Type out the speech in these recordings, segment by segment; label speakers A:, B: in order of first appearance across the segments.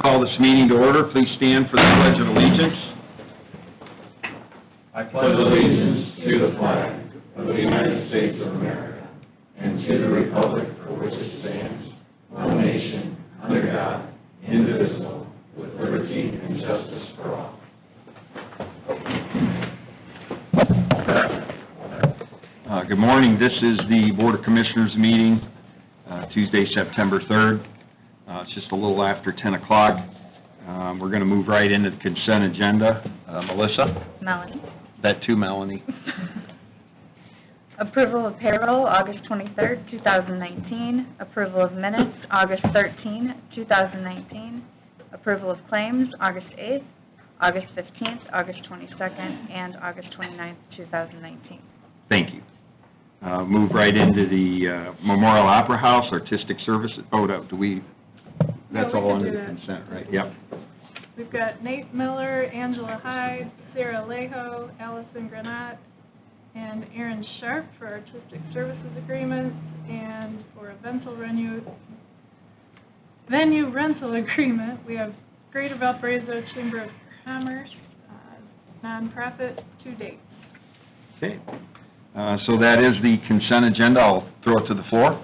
A: Call this meeting to order. Please stand for the Pledge of Allegiance.
B: I pledge allegiance to the flag of the United States of America and to the republic for which it stands, one nation, under God, indivisible, with liberty and justice for all.
A: Good morning. This is the Board of Commissioners meeting, Tuesday, September 3rd. It's just a little after 10 o'clock. We're going to move right into the consent agenda. Melissa?
C: Melanie.
A: That too, Melanie.
C: Approval of payroll, August 23rd, 2019. Approval of minutes, August 13, 2019. Approval of claims, August 8th, August 15th, August 22nd, and August 29th, 2019.
A: Thank you. Move right into the Memorial Opera House, Artistic Services. Oh, no, do we? That's all under the consent, right? Yep.
D: We've got Nate Miller, Angela Hyde, Sarah Alejo, Allison Granat, and Aaron Sharp for Artistic Services agreements, and for a venue rental agreement, we have Greater Valparaiso Chamber of Commerce, nonprofit, 2 dates.
A: Okay. So that is the consent agenda. I'll throw it to the floor.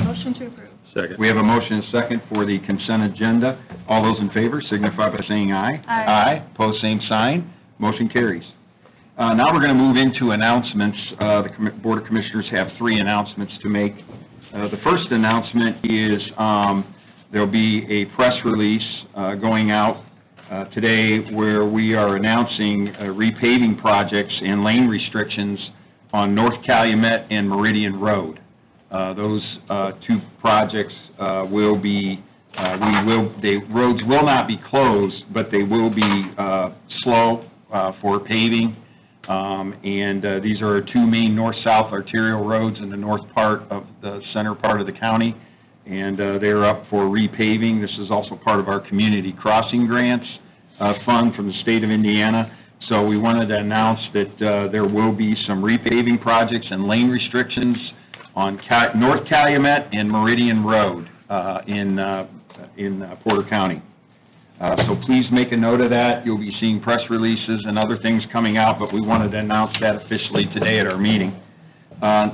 D: Motion to approve.
A: Second. We have a motion and a second for the consent agenda. All those in favor signify by saying aye.
D: Aye.
A: Aye. Pose same sign. Motion carries. Now we're going to move into announcements. The Board of Commissioners have 3 announcements to make. The first announcement is there will be a press release going out today where we are announcing repaving projects and lane restrictions on North Calumet and Meridian Road. Those 2 projects will be, the roads will not be closed, but they will be slow for paving. And these are 2 main north-south arterial roads in the north part of the center part of the county, and they're up for repaving. This is also part of our Community Crossing Grants fund from the state of Indiana. So we wanted to announce that there will be some repaving projects and lane restrictions on North Calumet and Meridian Road in Porter County. So please make a note of that. You'll be seeing press releases and other things coming out, but we wanted to announce that officially today at our meeting.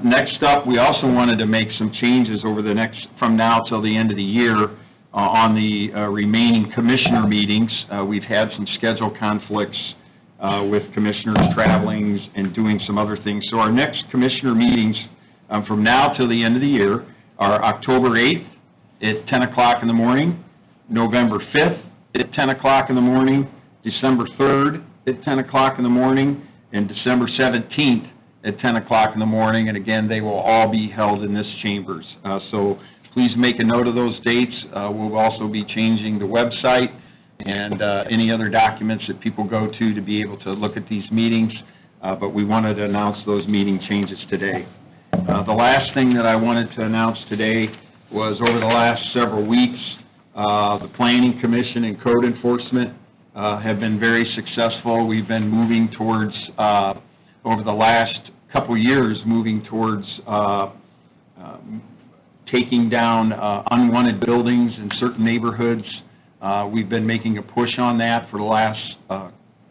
A: Next up, we also wanted to make some changes from now till the end of the year on the remaining commissioner meetings. We've had some schedule conflicts with commissioners traveling and doing some other things. So our next commissioner meetings from now till the end of the year are October 8th at 10 o'clock in the morning, November 5th at 10 o'clock in the morning, December 3rd at 10 o'clock in the morning, and December 17th at 10 o'clock in the morning. And again, they will all be held in this chambers. So please make a note of those dates. We'll also be changing the website and any other documents that people go to be able to look at these meetings, but we wanted to announce those meeting changes today. The last thing that I wanted to announce today was over the last several weeks, the Planning Commission and Code Enforcement have been very successful. We've been moving towards, over the last couple years, moving towards taking down unwanted buildings in certain neighborhoods. We've been making a push on that for the last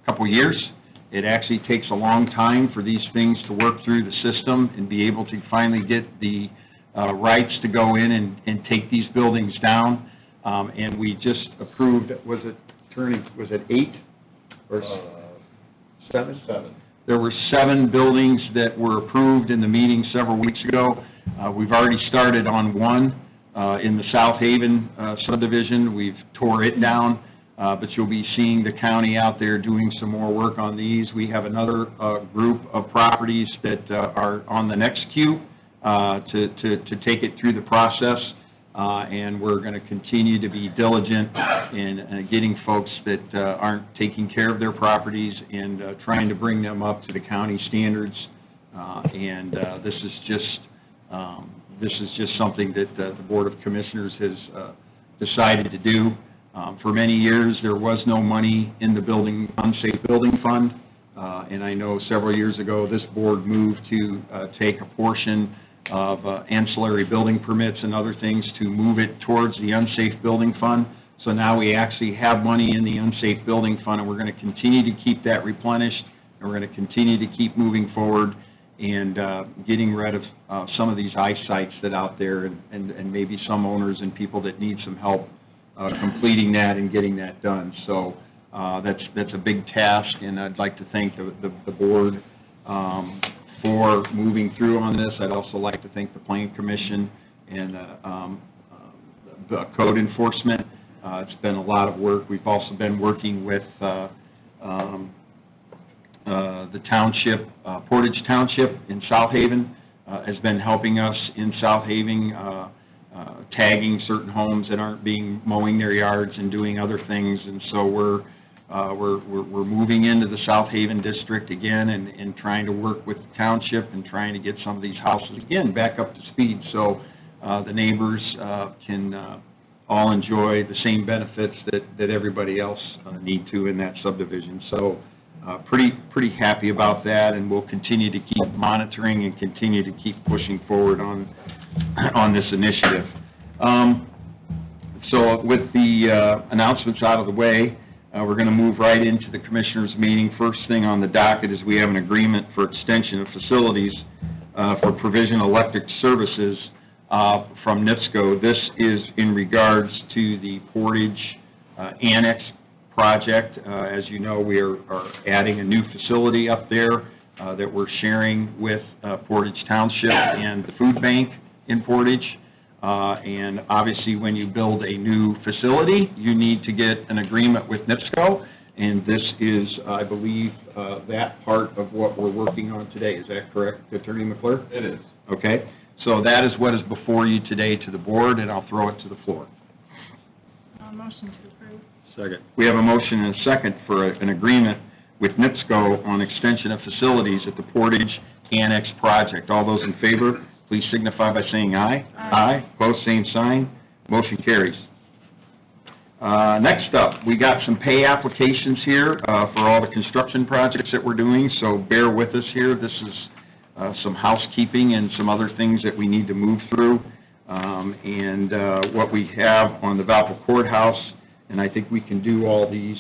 A: couple years. It actually takes a long time for these things to work through the system and be able to finally get the rights to go in and take these buildings down. And we just approved, was it 8 or 7? 7. There were 7 buildings that were approved in the meeting several weeks ago. We've already started on one in the South Haven subdivision. We've tore it down, but you'll be seeing the county out there doing some more work on these. We have another group of properties that are on the next queue to take it through the process, and we're going to continue to be diligent in getting folks that aren't taking care of their properties and trying to bring them up to the county standards. This is just something that the Board of Commissioners has decided to do. For many years, there was no money in the unsafe building fund, and I know several years ago this board moved to take a portion of ancillary building permits and other things to move it towards the unsafe building fund. So now we actually have money in the unsafe building fund, and we're going to continue to keep that replenished, and we're going to continue to keep moving forward and getting rid of some of these eyesights that out there, and maybe some owners and people that need some help completing that and getting that done. So that's a big task, and I'd like to thank the board for moving through on this. I'd also like to thank the Plan Commission and the code enforcement. It's been a lot of work. We've also been working with the township, Portage Township in South Haven has been helping us in South Haven, tagging certain homes that aren't mowing their yards and doing other things. And so we're moving into the South Haven district again and trying to work with the township and trying to get some of these houses again back up to speed so the neighbors can all enjoy the same benefits that everybody else need to in that subdivision. So pretty happy about that, and we'll continue to keep monitoring and continue to keep pushing forward on this initiative. So with the announcements out of the way, we're going to move right into the Commissioners' meeting. First thing on the docket is we have an agreement for extension of facilities for provision of electric services from NIPSCO. This is in regards to the Portage Annex project. As you know, we are adding a new facility up there that we're sharing with Portage Township and the food bank in Portage. And obviously, when you build a new facility, you need to get an agreement with NIPSCO, and this is, I believe, that part of what we're working on today. Is that correct, Attorney McClure?
B: It is.
A: Okay. So that is what is before you today to the board, and I'll throw it to the floor.
D: Motion to approve.
A: Second. We have a motion and a second for an agreement with NIPSCO on extension of facilities at the Portage Annex project. All those in favor, please signify by saying aye.
D: Aye.
A: Opposed, same sign. Motion carries. Next up, we got some pay applications here for all the construction projects that we're doing, so bear with us here. This is some housekeeping and some other things that we need to move through. What we have on the Valpo Courthouse, and I think we can do all these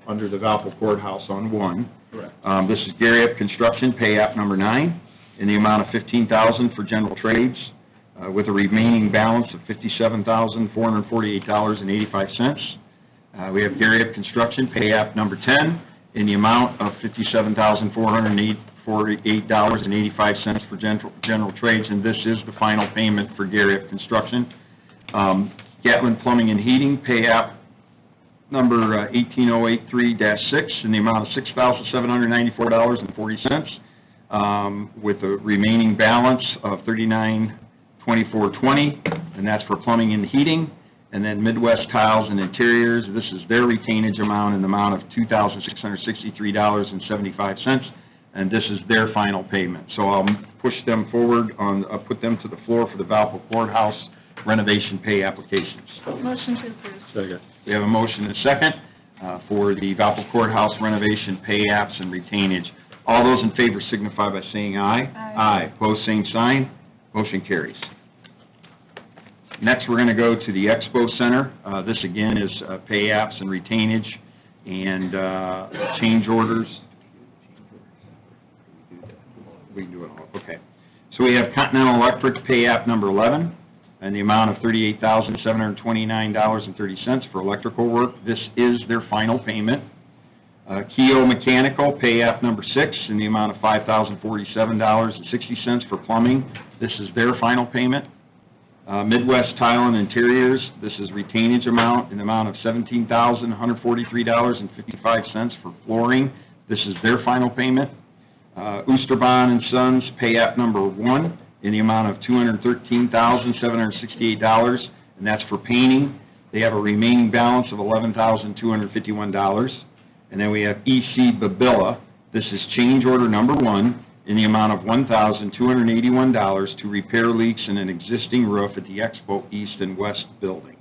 A: under the Valpo Courthouse on one.
B: Correct.
A: This is Gary App Construction, pay app number 9, in the amount of $15,000 for general trades, with a remaining balance of $57,448.85. We have Gary App Construction, pay app number 10, in the amount of $57,448.85 for general trades, and this is the final payment for Gary App Construction. Gatlin Plumbing and Heating, pay app number 18083-6, in the amount of $6,794.40, with a remaining balance of $39,2420, and that's for plumbing and heating. And then Midwest Tiles and Interiors, this is their retainage amount in the amount of $2,663.75, and this is their final payment. So I'll push them forward I'll put them to the floor for the Valpo Courthouse renovation pay applications.
D: Motion to approve.
A: Second. We have a motion and a second for the Valpo Courthouse renovation pay apps and retainage. All those in favor signify by saying aye.
D: Aye.
A: Pose same sign. Motion carries. Next, we're going to go to the Expo Center. This, again, is pay apps and retainage and change orders. We can do it all. Okay. So we have Continental Electric pay app number 11 in the amount of $38,729.30 for electrical work. This is their final payment. Keogh Mechanical pay app number 6 in the amount of $5,047.60 for plumbing. This is their final payment. Midwest Tile and Interiors, this is retainage amount in the amount of $17,143.55 for flooring. This is their final payment. Oosterbaan and Sons, pay app number 1 in the amount of $213,768, and that's for painting. They have a remaining balance of $11,251. And then we have EC Babilla. This is change order number 1 in the amount of $1,281 to repair leaks in an existing roof at the Expo East and West building.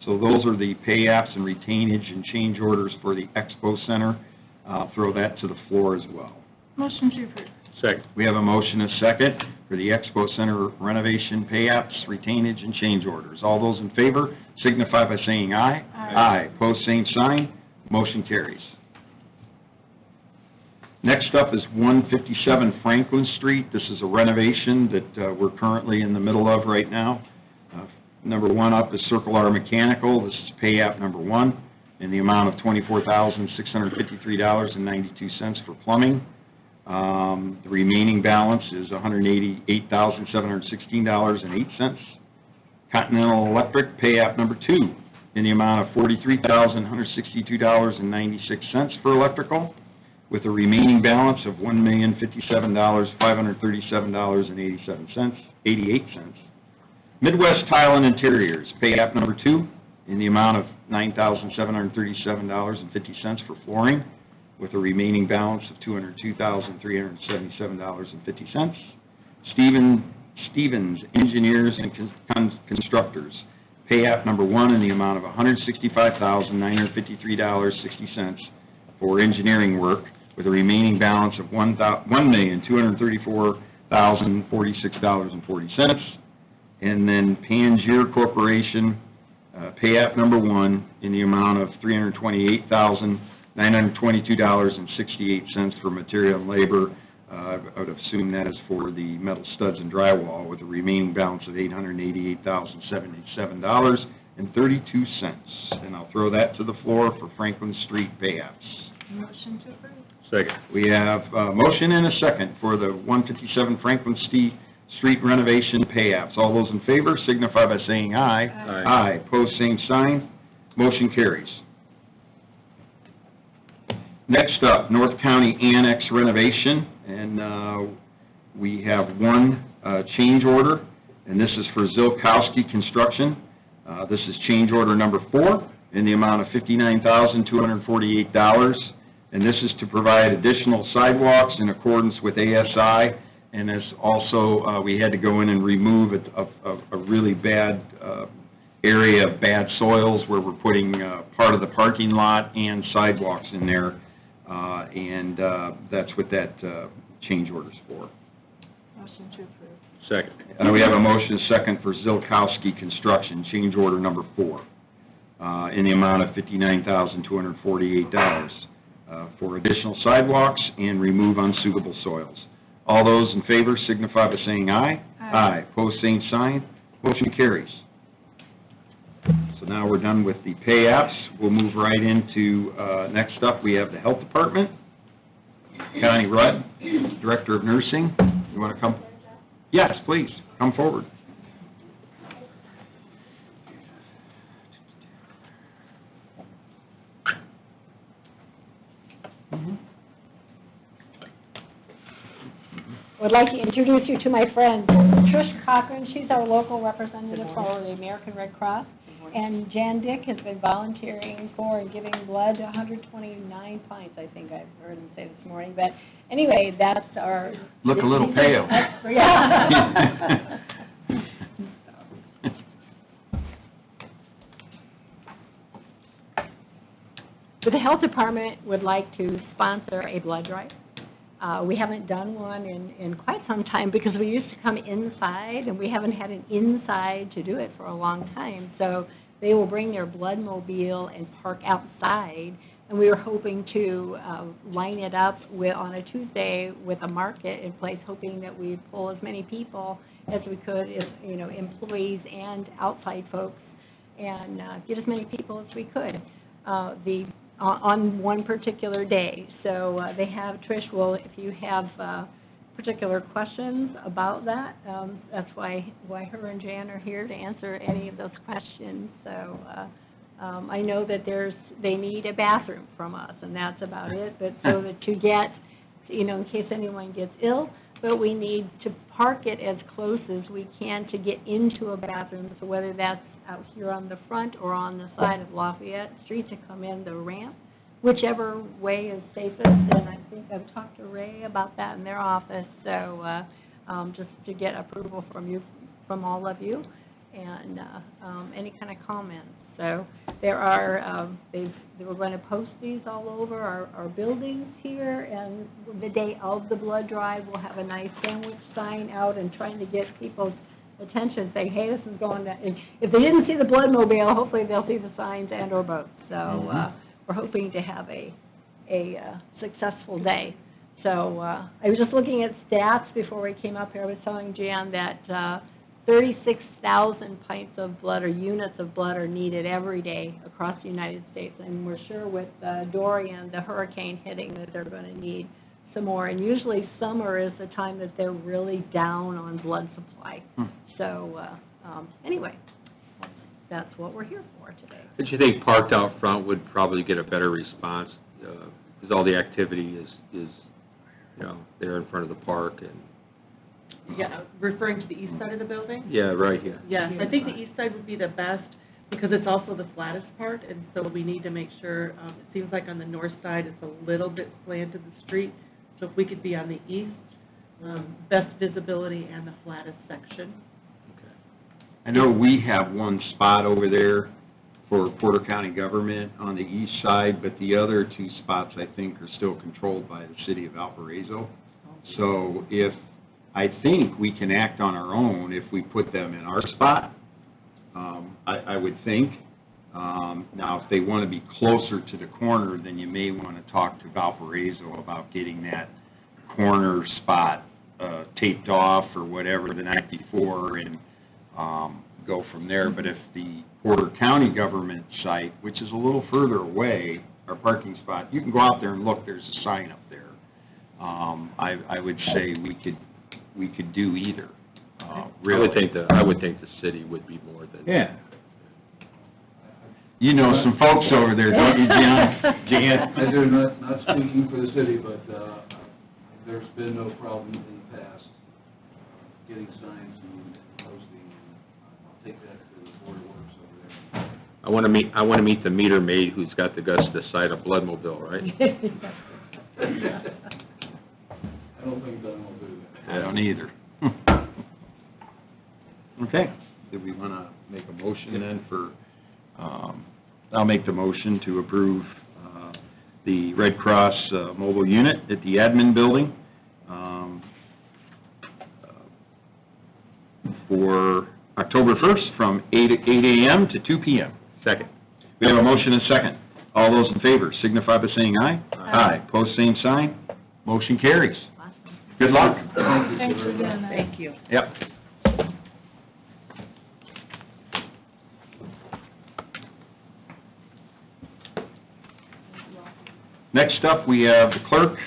A: So those are the pay apps and retainage and change orders for the Expo Center. I'll throw that to the floor as well.
D: Motion to approve.
A: Second. We have a motion and a second for the Expo Center renovation pay apps, retainage, and change orders. All those in favor signify by saying aye.
D: Aye.
A: Aye. Pose same sign. Motion carries. Next up is 157 Franklin Street. This is a renovation that we're currently in the middle of right now. Number one up is Circle R Mechanical. This is pay app number one in the amount of $24,653.92 for plumbing. The remaining balance is $188,716.08. Continental Electric, pay app number two in the amount of $43,162.96 for electrical, with a remaining balance of $1,057,537.88. Midwest Tile and Interiors, pay app number two in the amount of $9,737.50 for flooring, with a remaining balance of $202,377.50. Stevens Engineers and Constructors, pay app number one in the amount of $165,953.60 for engineering work, with a remaining balance of $1,234,046.40. And then Pangier Corporation, pay app number one in the amount of $328,922.68 for material and labor. I would assume that is for the metal studs and drywall, with a remaining balance of $888,077.32. And I'll throw that to the floor for Franklin Street pay apps.
D: Motion to approve.
B: Second.
A: We have a motion and a second for the 157 Franklin Street renovation pay apps. All those in favor signify by saying aye.
B: Aye.
A: Aye. Pose same sign. Motion carries. Next up, North County Annex renovation, and we have one change order, and this is for Zilkowski Construction. This is change order number 4 in the amount of $59,248, and this is to provide additional sidewalks in accordance with ASI, and as also we had to go in and remove a really bad area of bad soils where we're putting part of the parking lot and sidewalks in there. And that's what that change order's for.
D: Motion to approve.
B: Second.
A: We have a motion second for Zilkowski Construction, change order number 4, in the amount of $59,248 for additional sidewalks and remove unsuitable soils. All those in favor signify by saying aye.
D: Aye.
A: Pose same sign. Motion carries. So now we're done with the pay apps. We'll move right into, next up, we have the Health Department. Connie Rudd, Director of Nursing. You want to come? Yes, please, come forward.
E: I would like to introduce you to my friend, Trish Cochran. She's our local representative for the American Red Cross. And Jan Dick has been volunteering for and giving blood to 129 pints, I think I've heard him say this morning. But anyway, that's our...
A: Look a little pale.
E: Yeah. But the Health Department would like to sponsor a blood drive. We haven't done one in quite some time because we used to come inside, and we haven't had an inside to do it for a long time. So they will bring their blood mobile and park outside, and we were hoping to line it up on a Tuesday with a market in place, hoping that we'd pull as many people as we could, employees and outside folks, and get as many people as we could. On one particular day. So they have, Trish will, if you have particular questions about that, that's why her and Jan are here to answer any of those questions. So I know that they need a bathroom from us, and that's about it. But so that to get, in case anyone gets ill, but we need to park it as close as we can to get into a bathroom. So whether that's out here on the front or on the side of Lafayette Street to come in the ramp, whichever way is safest. And I think I've talked to Ray about that in their office. So just to get approval from all of you, and any kind of comments. So there are, they were going to post these all over our buildings here, and the day of the blood drive, we'll have a nice sandwich sign out and trying to get people attention, saying, hey, this is going to, if they didn't see the Bloodmobile, hopefully they'll see the signs and or boats. So we're hoping to have a successful day. So I was just looking at stats before we came up here. I was telling Jan that 36,000 pints of blood or units of blood are needed every day across the United States. And we're sure with Dorian, the hurricane hitting, that they're going to need some more. And usually summer is the time that they're really down on blood supply. So anyway, that's what we're here for today.
F: But you think parked out front would probably get a better response, because all the activity is there in front of the park and...
G: Yeah, referring to the east side of the building?
F: Yeah, right here.
G: Yes, I think the east side would be the best, because it's also the flattest part, and so we need to make sure, it seems like on the north side, it's a little bit slanted, the street, so if we could be on the east, best visibility and the flattest section.
A: I know we have one spot over there for Porter County government on the east side, but the other two spots, I think, are still controlled by the city of Valparaiso. So I think we can act on our own if we put them in our spot, I would think. Now, if they want to be closer to the corner, then you may want to talk to Valparaiso about getting that corner spot taped off or whatever the night before and go from there. But if the Porter County government site, which is a little further away, our parking spot, you can go out there and look, there's a sign up there. I would say we could do either. Really.
F: I would think the city would be more than...
A: Yeah. You know some folks over there, don't you, Jan? Jan?
B: I do, not speaking for the city, but there's been no problem in the past getting signs and posting. I'll take that to the Board of Works over there.
F: I want to meet the meter maid who's got the guts to decide a Bloodmobile, right?
B: I don't think Dunn will do that.
A: I don't either. Okay. Do we want to make a motion then for, I'll make the motion to approve the Red Cross mobile unit at the admin building for October 1st from 8 a.m. to 2 p.m.
F: Second.
A: We have a motion and a second. All those in favor signify by saying aye.
F: Aye.
A: Pose same sign. Motion carries. Good luck.
D: Thanks for doing that.
G: Thank you.
A: Yep. Next up, we have the clerk,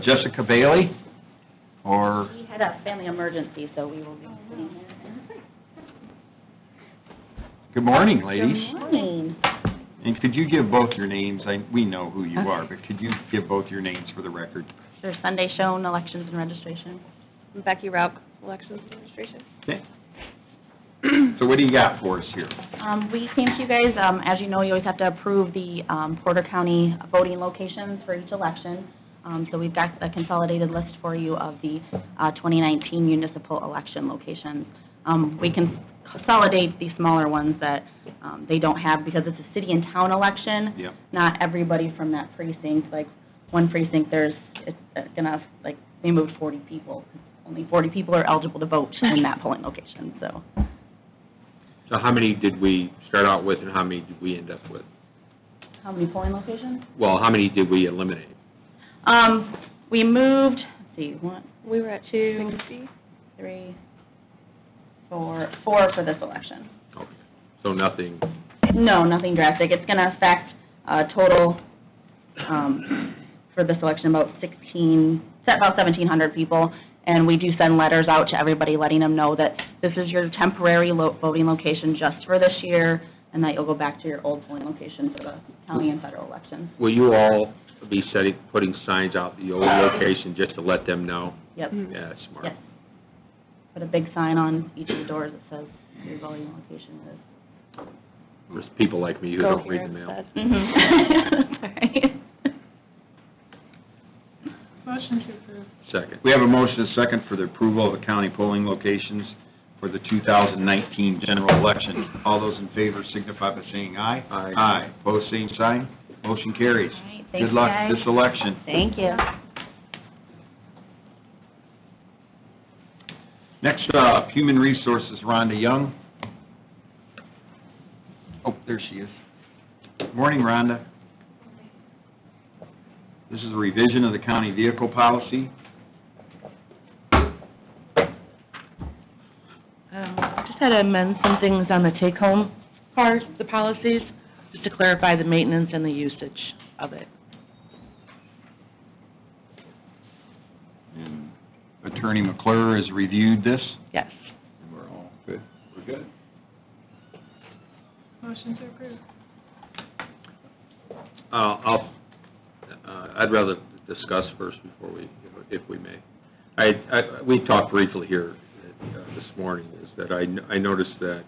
A: Jessica Bailey, or,
H: We had a family emergency, so we will be sitting here.
A: good morning, ladies.
H: Good morning.
A: And could you give both your names? We know who you are, but could you give both your names for the record?
H: There's Sunday Shown, Elections and Registration. Becky Rauch, Elections and Registration.
A: Okay. So what do you got for us here?
H: We came to you guys, as you know, you always have to approve the Porter County voting locations for each election. So we've got a consolidated list for you of the 2019 municipal election locations. We can consolidate the smaller ones that they don't have because it's a city and town election.
A: Yep.
H: Not everybody from that precinct, like one precinct, it's gonna, like, they moved 40 people. Only 40 people are eligible to vote in that polling location, so.
F: So how many did we start out with and how many did we end up with?
H: How many polling locations?
F: Well, how many did we eliminate?
H: We moved, let's see, we were at 2, 3, 4 for this election.
F: Okay. So nothing,
H: No, nothing drastic. It's going to affect total for this election about 1,700 people, and we do send letters out to everybody letting them know that this is your temporary voting location just for this year, and that you'll go back to your old polling location for the county and federal elections.
F: will you all be putting signs out the old location just to let them know?
H: Yep.
F: Yeah, that's smart.
H: Yes. Put a big sign on each of the doors that says your voting location is.
F: There's people like me who
H: Go
F: don't read
H: here
F: the mail.
H: instead. That's all right.
D: Motion to approve.
F: Second.
A: We have a motion and a second for the approval of the county polling locations for the 2019 general election. All those in favor signify by saying aye.
F: Aye.
A: Aye. Pose same sign. Motion carries.
H: All right, thank
A: Good
H: you,
A: luck
H: guys.
A: this election.
H: Thank you.
A: Next up, Human Resources, Rhonda Young. Oh, there she is. Morning, Rhonda. This is a revision of the county vehicle policy.
I: I just had to amend some things on the take-home part, the policies, just to clarify the maintenance and the usage of it.
A: And Attorney McClure has reviewed this.
I: Yes.
A: And we're all good. We're good.
D: Motion to approve.
F: I'd rather discuss first before we, if we may. We talked briefly here this morning, is that I noticed that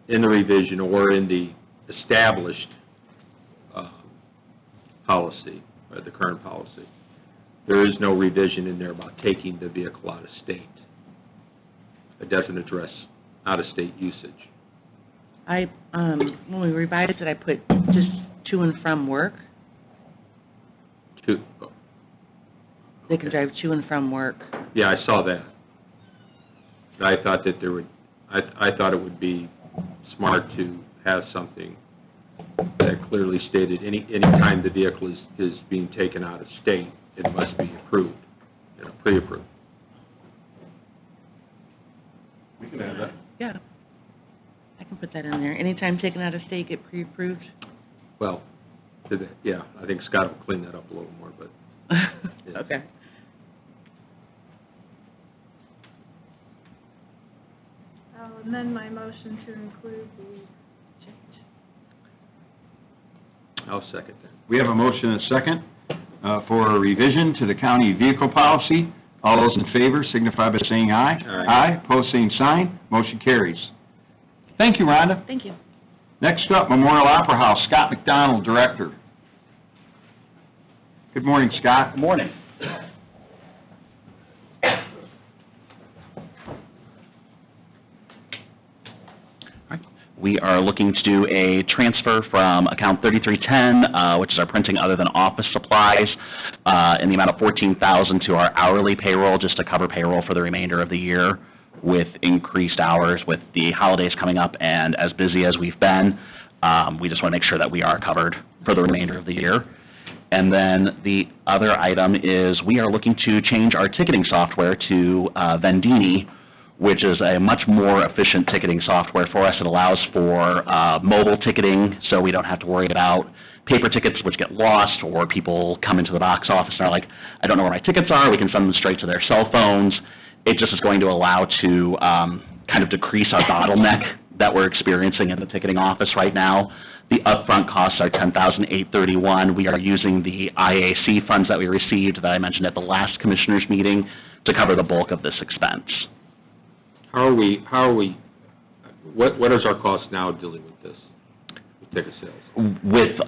F: in the revision or in the established policy, the current policy, there is no revision in there about taking the vehicle out of state. It doesn't address out-of-state usage.
I: When we revised it, I put just to and from work. They can drive to and from work.
F: Yeah, I saw that. But I thought that there would, I thought it would be smart to have something that clearly stated any time the vehicle is being taken out of state, it must be approved, pre-approved.
B: We can add that.
I: Yeah. I can put that in there. Anytime taken out of state, get pre-approved.
F: Well, yeah, I think Scott will clean that up a little more, but. Yeah.
I: Okay.
D: I'll amend my motion to include the change.
F: I'll second that.
A: We have a motion and a second for a revision to the county vehicle policy. All those in favor signify by saying aye.
F: Aye.
A: Aye, pose same sign, motion carries. Thank you, Rhonda.
I: Thank you.
A: Next up, Memorial Opera House, Scott McDonald, Director. Good morning, Scott.
J: Good morning. We are looking to do a transfer from account 3310, which is our printing other than office supplies, in the amount of $14,000 to our hourly payroll, just to cover payroll for the remainder of the year with increased hours with the holidays coming up, and as busy as we've been, we just want to make sure that we are covered for the remainder of the year. And then the other item is we are looking to change our ticketing software to Vendini, which is a much more efficient ticketing software for us. It allows for mobile ticketing, so we don't have to worry about paper tickets which get lost, or people come into the box office and are like, I don't know where my tickets are. We can send them straight to their cell phones. It just is going to allow to kind of decrease our bottleneck that we're experiencing in the ticketing office right now. The upfront costs are $10,831. We are using the IAC funds that we received that I mentioned at the last commissioners meeting to cover the bulk of this expense.
F: How are we, what is our cost now dealing with this, with ticket sales?
J: With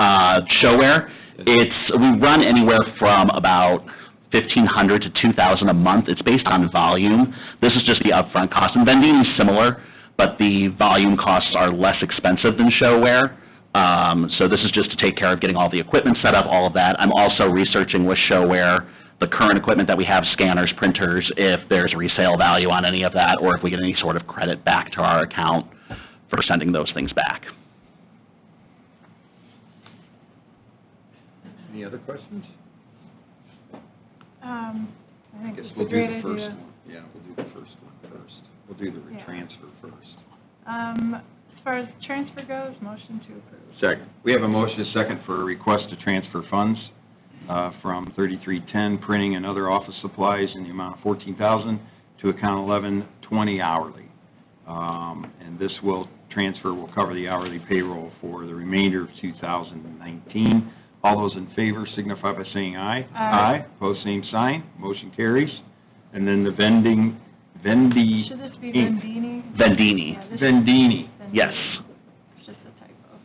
J: ShoWare, we run anywhere from about $1,500 to $2,000 a month. It's based on volume. This is just the upfront cost. And Vendini is similar, but the volume costs are less expensive than ShoWare. So this is just to take care of getting all the equipment set up, all of that. I'm also researching with ShoWare the current equipment that we have, scanners, printers, if there's resale value on any of that, or if we get any sort of credit back to our account for sending those things back.
A: Any other questions?
D: I think
A: Guess
D: it's
A: we'll
D: a
A: do
D: great
A: the first
D: idea.
A: one. Yeah, we'll do the first one first. We'll do the
D: Yeah.
A: transfer first.
D: As far as transfer goes, motion to approve.
F: Second.
A: We have a motion and a second for a request to transfer funds from 3310 printing and other office supplies in the amount of $14,000 to account 1120 hourly. And this transfer will cover the hourly payroll for the remainder of 2019. All those in favor signify by saying aye.
D: Aye.
A: Pose same sign, motion carries. And then the
D: Should this be
A: Inc.
D: Vendini?
J: Vendini.
D: Yeah, this is
A: Vendini.
J: Yes.
D: It's just a typo.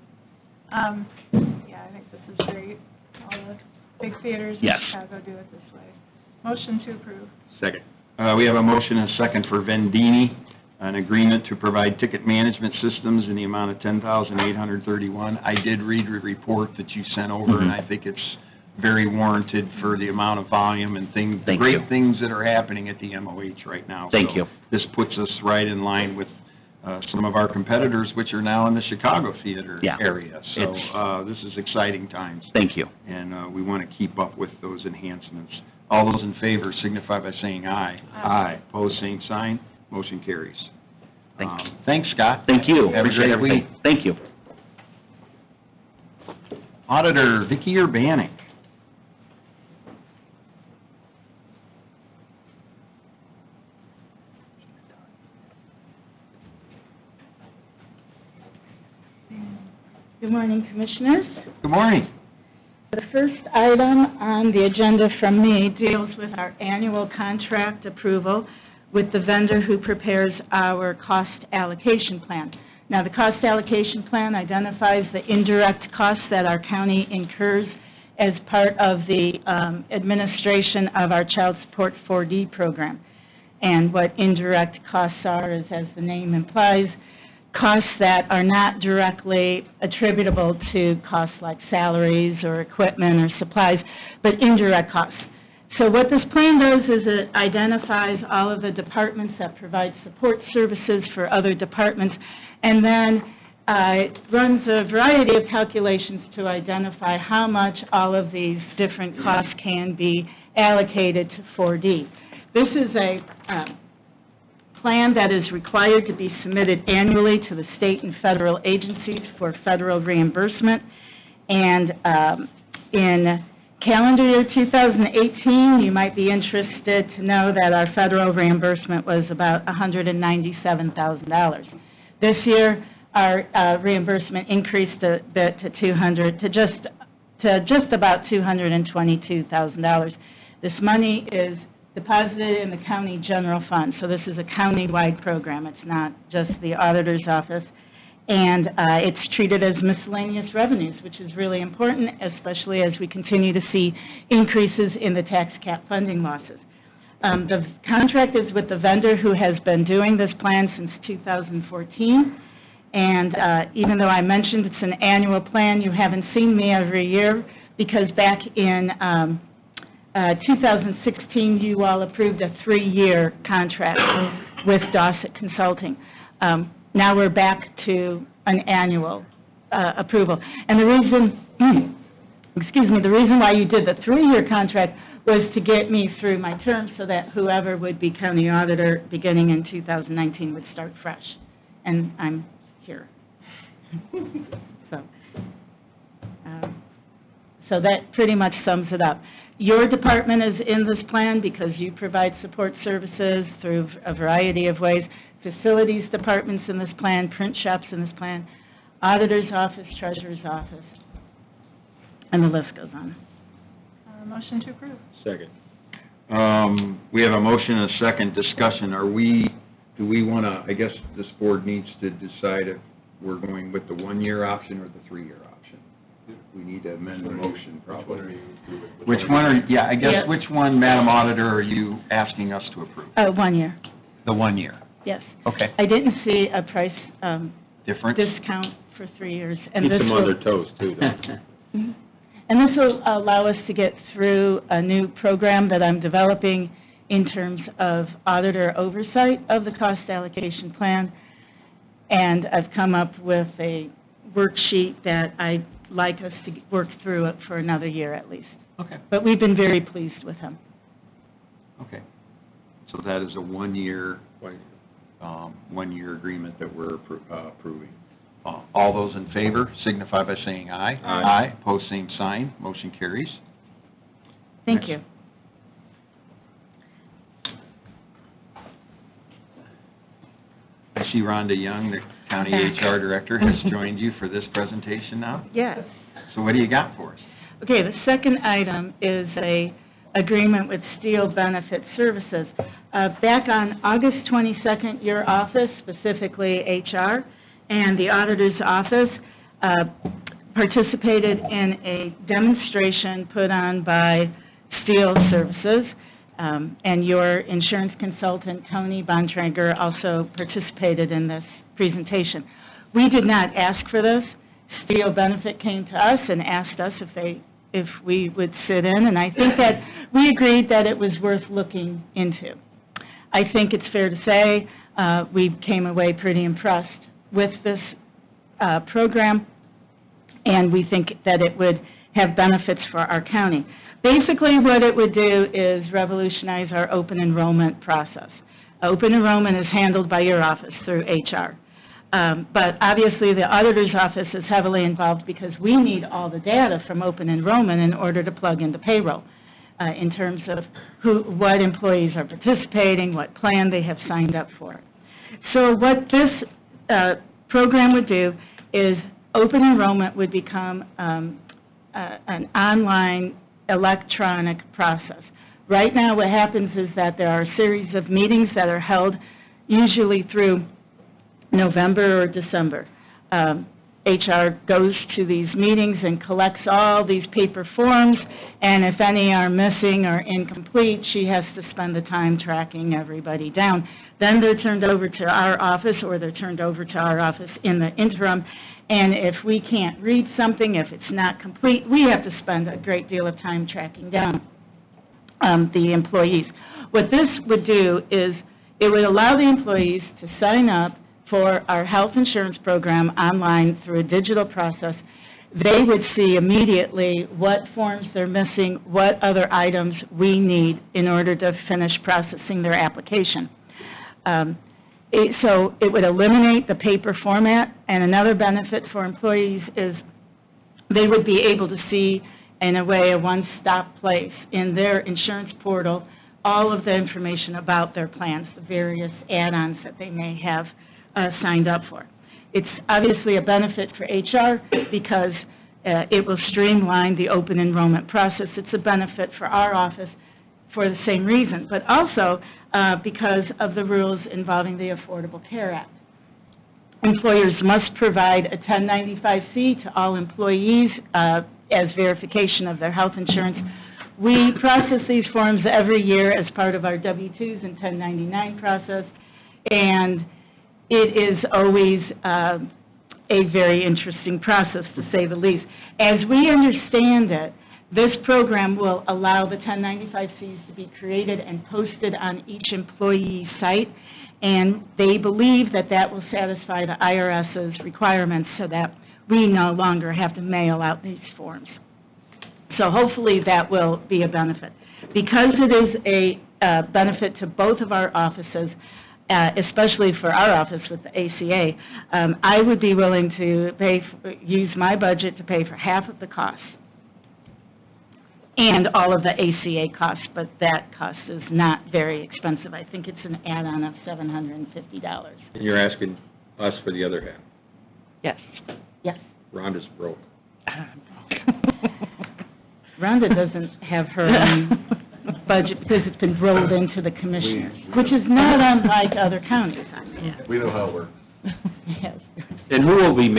D: Yeah, I think this is great. All the big theaters in
J: Yes.
D: Chicago do it this way. Motion to approve.
F: Second.
A: We have a motion and a second for Vendini, an agreement to provide ticket management systems in the amount of $10,831. I did read the report that you sent over, and I think it's very warranted for the amount of volume and things, the
J: Thank
A: great
J: you.
A: things that are happening at the MOH right now.
J: Thank
A: So
J: you.
A: this puts us right in line with some of our competitors, which are now in the Chicago theater
J: Yeah.
A: area. So this is exciting times,
J: Thank you.
A: and we want to keep up with those enhancements. All those in favor signify by saying aye. Aye. Pose same sign, motion carries.
J: Thanks.
A: Thanks, Scott.
J: Thank you.
A: Have a
J: Appreciate
A: great
J: everything.
A: week.
J: Thank you.
A: Auditor Vicki Urbanek.
K: Good morning, Commissioners.
A: Good morning.
K: The first item on the agenda from me deals with our annual contract approval with the vendor who prepares our cost allocation plan. Now, the cost allocation plan identifies the indirect costs that our county incurs as part of the administration of our Child Support 4D program. And what indirect costs are is, as the name implies, costs that are not directly attributable to costs like salaries or equipment or supplies, but indirect costs. So what this plan does is it identifies all of the departments that provide support services for other departments, and then it runs a variety of calculations to identify how much all of these different costs can be allocated to 4D. This is a plan that is required to be submitted annually to the state and federal agencies for federal reimbursement. And in calendar year 2018, you might be interested to know that our federal reimbursement was about $197,000. This year, our reimbursement increased a bit to just about $222,000. This money is deposited in the county general fund, so this is a county-wide program. It's not just the auditor's office, and it's treated as miscellaneous revenues, which is really important, especially as we continue to see increases in the tax cap funding losses. The contract is with the vendor who has been doing this plan since 2014, and even though I mentioned it's an annual plan, you haven't seen me every year, because back in 2016, you all approved a 3-year contract with Dossett Consulting. Now we're back to an annual approval. And the reason, the reason why you did the 3-year contract was to get me through my term so that whoever would be county auditor beginning in 2019 would start fresh. And I'm here. So that pretty much sums it up. Your department is in this plan because you provide support services through a variety of ways. Facilities departments in this plan, print shops in this plan, auditor's office, treasurer's office, and the list goes on.
D: Motion to approve.
F: Second.
A: We have a motion and a second discussion. Do we want to, I guess this board needs to decide if we're going with the 1-year option or the 3-year option. We need to amend the motion probably. Which one which one, Madam Auditor, are you asking us to approve?
K: 1 year,
A: The 1 year.
K: yes.
A: Okay.
K: I didn't see a price
A: Different?
K: discount for 3 years. And
F: Keep
K: this
F: them on
K: will-
F: their toes, too, though.
K: Mhm. And this will allow us to get through a new program that I'm developing in terms of auditor oversight of the cost allocation plan. And I've come up with a worksheet that I'd like us to work through it for another year at least.
A: Okay.
K: But we've been very pleased with him.
A: Okay. So that is a 1-year, 1-year agreement that we're approving. All those in favor signify by saying aye.
F: Aye.
A: Pose same sign, motion carries.
K: Thank you.
A: I see Rhonda Young, the County HR Director, has joined you for this presentation now.
K: Yes.
A: So what do you got for us?
K: Okay, the second item is a agreement with Steel Benefit Services. Back on August 22nd, your office, specifically HR, and the auditor's office participated in a demonstration put on by Steel Services, and your insurance consultant, Tony Bontrager, also participated in this presentation. We did not ask for this. Steel Benefit came to us and asked us if we would sit in, and I think that we agreed that it was worth looking into. I think it's fair to say we came away pretty impressed with this program, and we think that it would have benefits for our county. Basically, what it would do is revolutionize our open enrollment process. Open enrollment is handled by your office through HR. But obviously, the auditor's office is heavily involved because we need all the data from open enrollment in order to plug into payroll in terms of what employees are participating, what plan they have signed up for. So what this program would do is open enrollment would become an online electronic process. Right now, what happens is that there are a series of meetings that are held usually through November or December. HR goes to these meetings and collects all these paper forms, and if any are missing or incomplete, she has to spend the time tracking everybody down. Then they're turned over to our office, or they're turned over to our office in the interim, and if we can't read something, if it's not complete, we have to spend a great deal of time tracking down the employees. What this would do is it would allow the employees to sign up for our health insurance program online through a digital process. They would see immediately what forms they're missing, what other items we need in order to finish processing their application. So it would eliminate the paper format, and another benefit for employees is they would be able to see, in a way, a one-stop place in their insurance portal, all of the information about their plans, the various add-ons that they may have signed up for. It's obviously a benefit for HR because it will streamline the open enrollment process. It's a benefit for our office for the same reason, but also because of the rules involving the Affordable Care Act. Employers must provide a 1095-C to all employees as verification of their health insurance. We process these forms every year as part of our W-2s and 1099 process, and it is always a very interesting process, to say the least. As we understand it, this program will allow the 1095-Cs to be created and posted on each employee site, and they believe that that will satisfy the IRS's requirements so that we no longer have to mail out these forms. So hopefully that will be a benefit. Because it is a benefit to both of our offices, especially for our office with the ACA, I would be willing to use my budget to pay for half of the cost and all of the ACA costs, but that cost is not very expensive. I think it's an add-on of $750.
F: And you're asking us for the other half.
I: Yes.
K: Yes.
F: Rhonda's broke.
K: Rhonda doesn't have her own budget because it's been rolled into the commissioners, which is not unlike other counties.
B: We know how it works.
K: Yes.
F: And who will be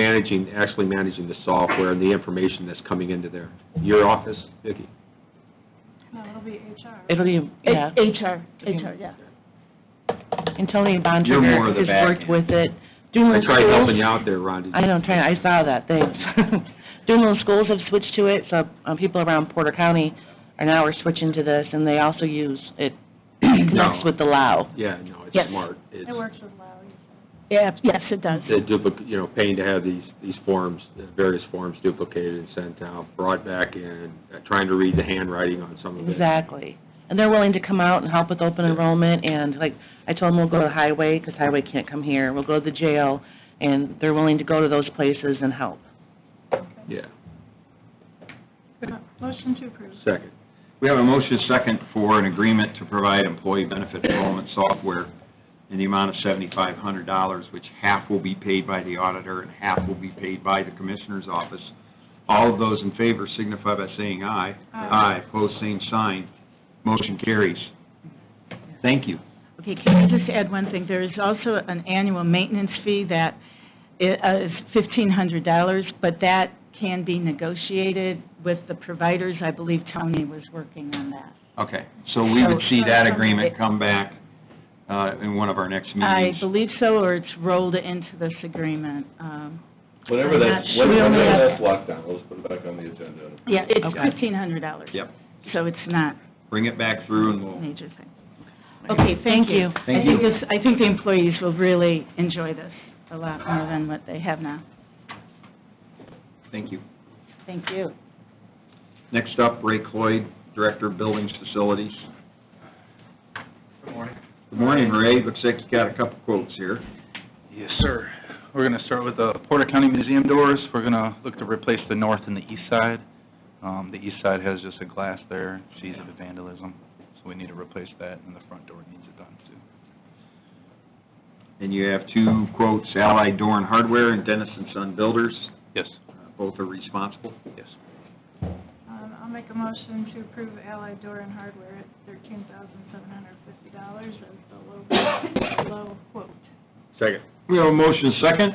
F: actually managing the software and the information that's coming into there? Your office, Vicki?
D: No, it'll be HR.
I: It'll be, yeah.
K: HR, yeah.
I: And Tony
A: You're more of
I: Bontrager
A: the
I: has
A: back
I: worked
A: end.
I: with it.
F: I
I: Duneland
F: tried helping you
I: Schools,
F: out there, Rhonda.
I: I know, I saw that, thanks. Duneland Schools have switched to it, so people around Porter County are now switching to this, and they also use it, connects with the LAO.
F: Yeah, no, it's
K: Yes.
F: smart. It's
D: It works with Lowy.
K: Yeah, yes, it does.
F: paying to have these forms, the various forms duplicated and sent out, brought back in, trying to read the handwriting on some of it.
I: Exactly. And they're willing to come out and help with open enrollment, and like, I told them we'll go to Highway, because Highway can't come here, we'll go to the jail, and they're willing to go to those places and help.
F: Yeah.
D: Motion to approve.
F: Second.
A: We have a motion second for an agreement to provide employee benefit enrollment software in the amount of $7,500, which half will be paid by the auditor and half will be paid by the commissioner's office. All of those in favor signify by saying aye.
D: Aye.
A: Pose same sign. Motion carries. Thank you.
K: Okay, can I just add one thing? There is also an annual maintenance fee that is $1,500, but that can be negotiated with the providers. I believe Tony was working on that.
A: Okay, so we would see that agreement come back in one of our next
K: I
A: meetings.
K: believe so, or it's rolled into this agreement.
B: Whenever
K: I'm
B: that's,
K: not sure. We only
B: whenever
K: have-
B: that's locked down, let's put it back on the agenda.
K: Yeah, it's
I: Okay.
K: $1,500.
A: Yep.
K: So it's not
A: Bring it back through and
K: a
A: we'll,
K: major thing. Okay, thank you.
A: Thank you.
K: I think the employees will really enjoy this a lot more than what they have now.
A: Thank you.
E: Thank you.
A: Next up, Ray Cloyd, Director of Buildings Facilities.
L: Good morning.
A: Good morning, Ray. Looks like you got a couple quotes here.
L: Yes, sir. We're going to start with the Porter County Museum doors. We're going to look to replace the north and the east side. The east side has just a glass there, it's easy to vandalism, so we need to replace that, and the front door needs it done too.
A: And you have two quotes, Allied Door and Hardware and Dennis and Son Builders.
L: Yes,
A: Both are responsible.
L: yes.
D: I'll make a motion to approve Allied Door and Hardware at $13,750 as the low quote.
F: Second.
A: We have a motion second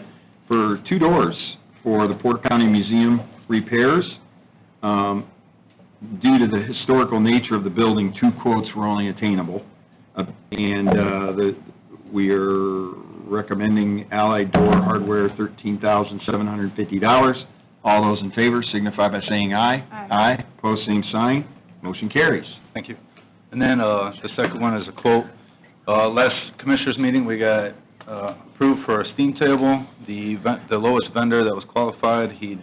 A: for two doors for the Porter County Museum repairs. Due to the historical nature of the building, two quotes were only attainable. We are recommending Allied Door Hardware, $13,750. All those in favor signify by saying aye.
D: Aye.
A: Pose same sign. Motion carries.
L: Thank you. And then the second one is a quote. Last Commissioners meeting, we got approved for a steam table. The lowest vendor that was qualified, he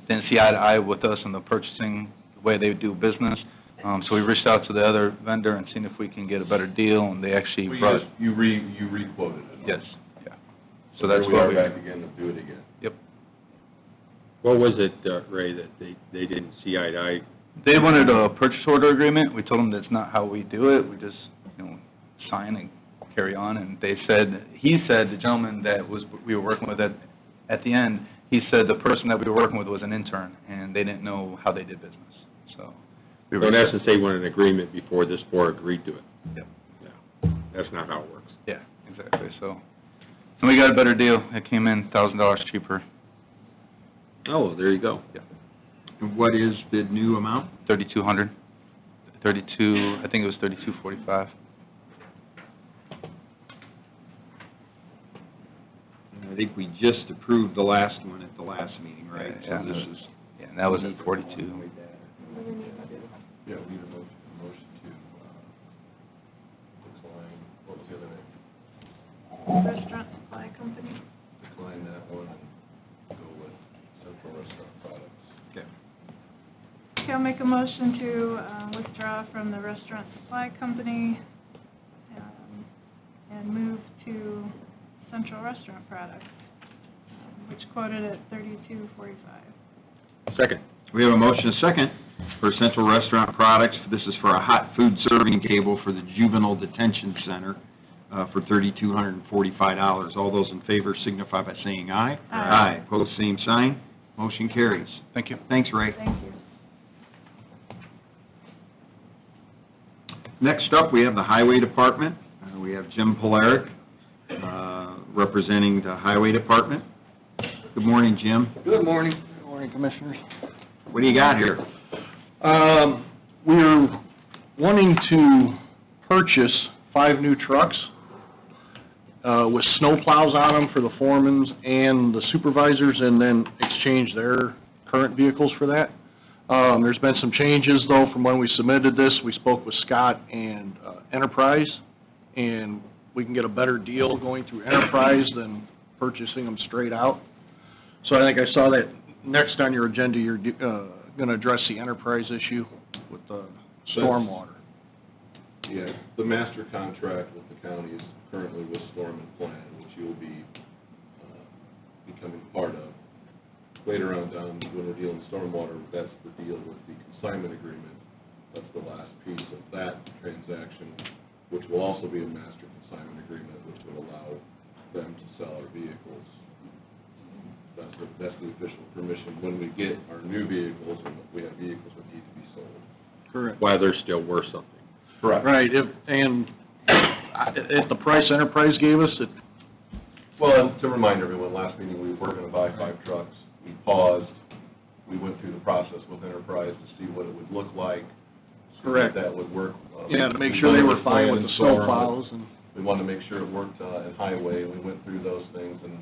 L: didn't see eye to eye with us in the purchasing, the way they do business. So we reached out to the other vendor and seen if we can get a better deal, and they actually brought...
B: You re-quoted it.
L: Yes, yeah. So that's
B: Here
L: what
B: we are back again to do it again.
L: Yep.
F: What was it, Ray, that they didn't see eye to eye?
L: They wanted a purchase order agreement. We told them that's not how we do it. We just, sign and carry on. And he said, the gentleman that we were working with at the end, he said the person that we were working with was an intern, and they didn't know how they did business. So we
F: So in essence, they wanted an agreement before this board agreed to it.
L: Yep.
F: Yeah. That's not how it works.
L: Yeah, exactly. So we got a better deal. It came in $1,000 cheaper.
F: Oh, there you go.
L: Yeah.
A: And what is the new amount?
L: $3,200. I think it was $3,245.
A: I think we just approved the last one at the last meeting, right?
L: Yeah,
A: So this is...
L: Yeah, and that was at 42.
B: Yeah, we need a motion to decline, what was the other name?
D: Restaurant Supply Company.
B: Decline that one and go with Central Restaurant Products.
A: Okay.
D: Okay, I'll make a motion to withdraw from the Restaurant Supply Company and move to Central Restaurant Products, which quoted at $32.45.
F: Second.
A: We have a motion second for Central Restaurant Products. This is for a hot food serving table for the Juvenile Detention Center for $3,245. All those in favor signify by saying aye.
D: Aye.
A: Pose same sign. Motion carries.
L: Thank you.
A: Thanks, Ray.
D: Thank you.
A: Next up, we have the Highway Department. We have Jim Polaric representing the Highway Department. Good morning, Jim.
M: Good morning. Good morning, Commissioners.
A: What do you got here?
M: We're wanting to purchase 5 new trucks with snow plows on them for the foremans and the supervisors, and then exchange their current vehicles for that. There's been some changes, though, from when we submitted this. We spoke with Scott and Enterprise, and we can get a better deal going through Enterprise than purchasing them straight out. So I think I saw that next on your agenda, you're going to address the Enterprise issue with the stormwater.
B: Yeah, the master contract with the county is currently with Storm and Plan, which you'll be becoming part of. Later on down, when we're dealing stormwater, that's the deal with the consignment agreement. That's the last piece of that transaction, which will also be a master consignment agreement, which would allow them to sell our vehicles. That's the official permission when we get our new vehicles, and we have vehicles that need to be sold.
M: Correct.
F: While they're still worth something.
B: Correct.
M: Right, and at the price Enterprise gave us,
B: Well, and to remind everyone, last meeting, we were going to buy 5 trucks. We paused. We went through the process with Enterprise to see what it would look like.
M: Correct.
B: That would work.
M: yeah, to make sure they were fine with the snow plows. And
B: We wanted to make sure it worked in highway. We went through those things, and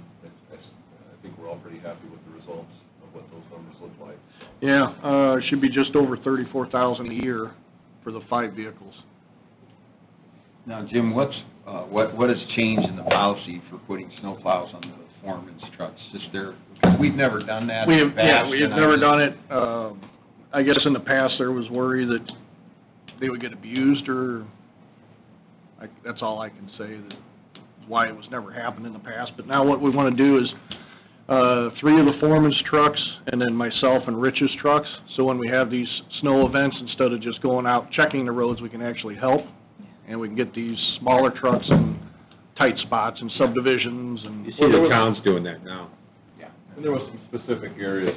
B: I think we're all pretty happy with the results of what those numbers look like.
M: yeah, it should be just over $34,000 a year for the 5 vehicles.
A: Now, Jim, what has changed in the policy for putting snowplows on the foreman's trucks? Just there, because we've never done that in the past.
M: We've never done it. I guess in the past, there was worry that they would get abused, or, that's all I can say, that why it was never happened in the past. But now what we want to do is, 3 of the foreman's trucks, and then myself and Rich's trucks, so when we have these snow events, instead of just going out checking the roads, we can actually help, and we can get these smaller trucks in tight spots and subdivisions and...
F: You see the towns doing that now.
A: Yeah.
B: And there was some specific areas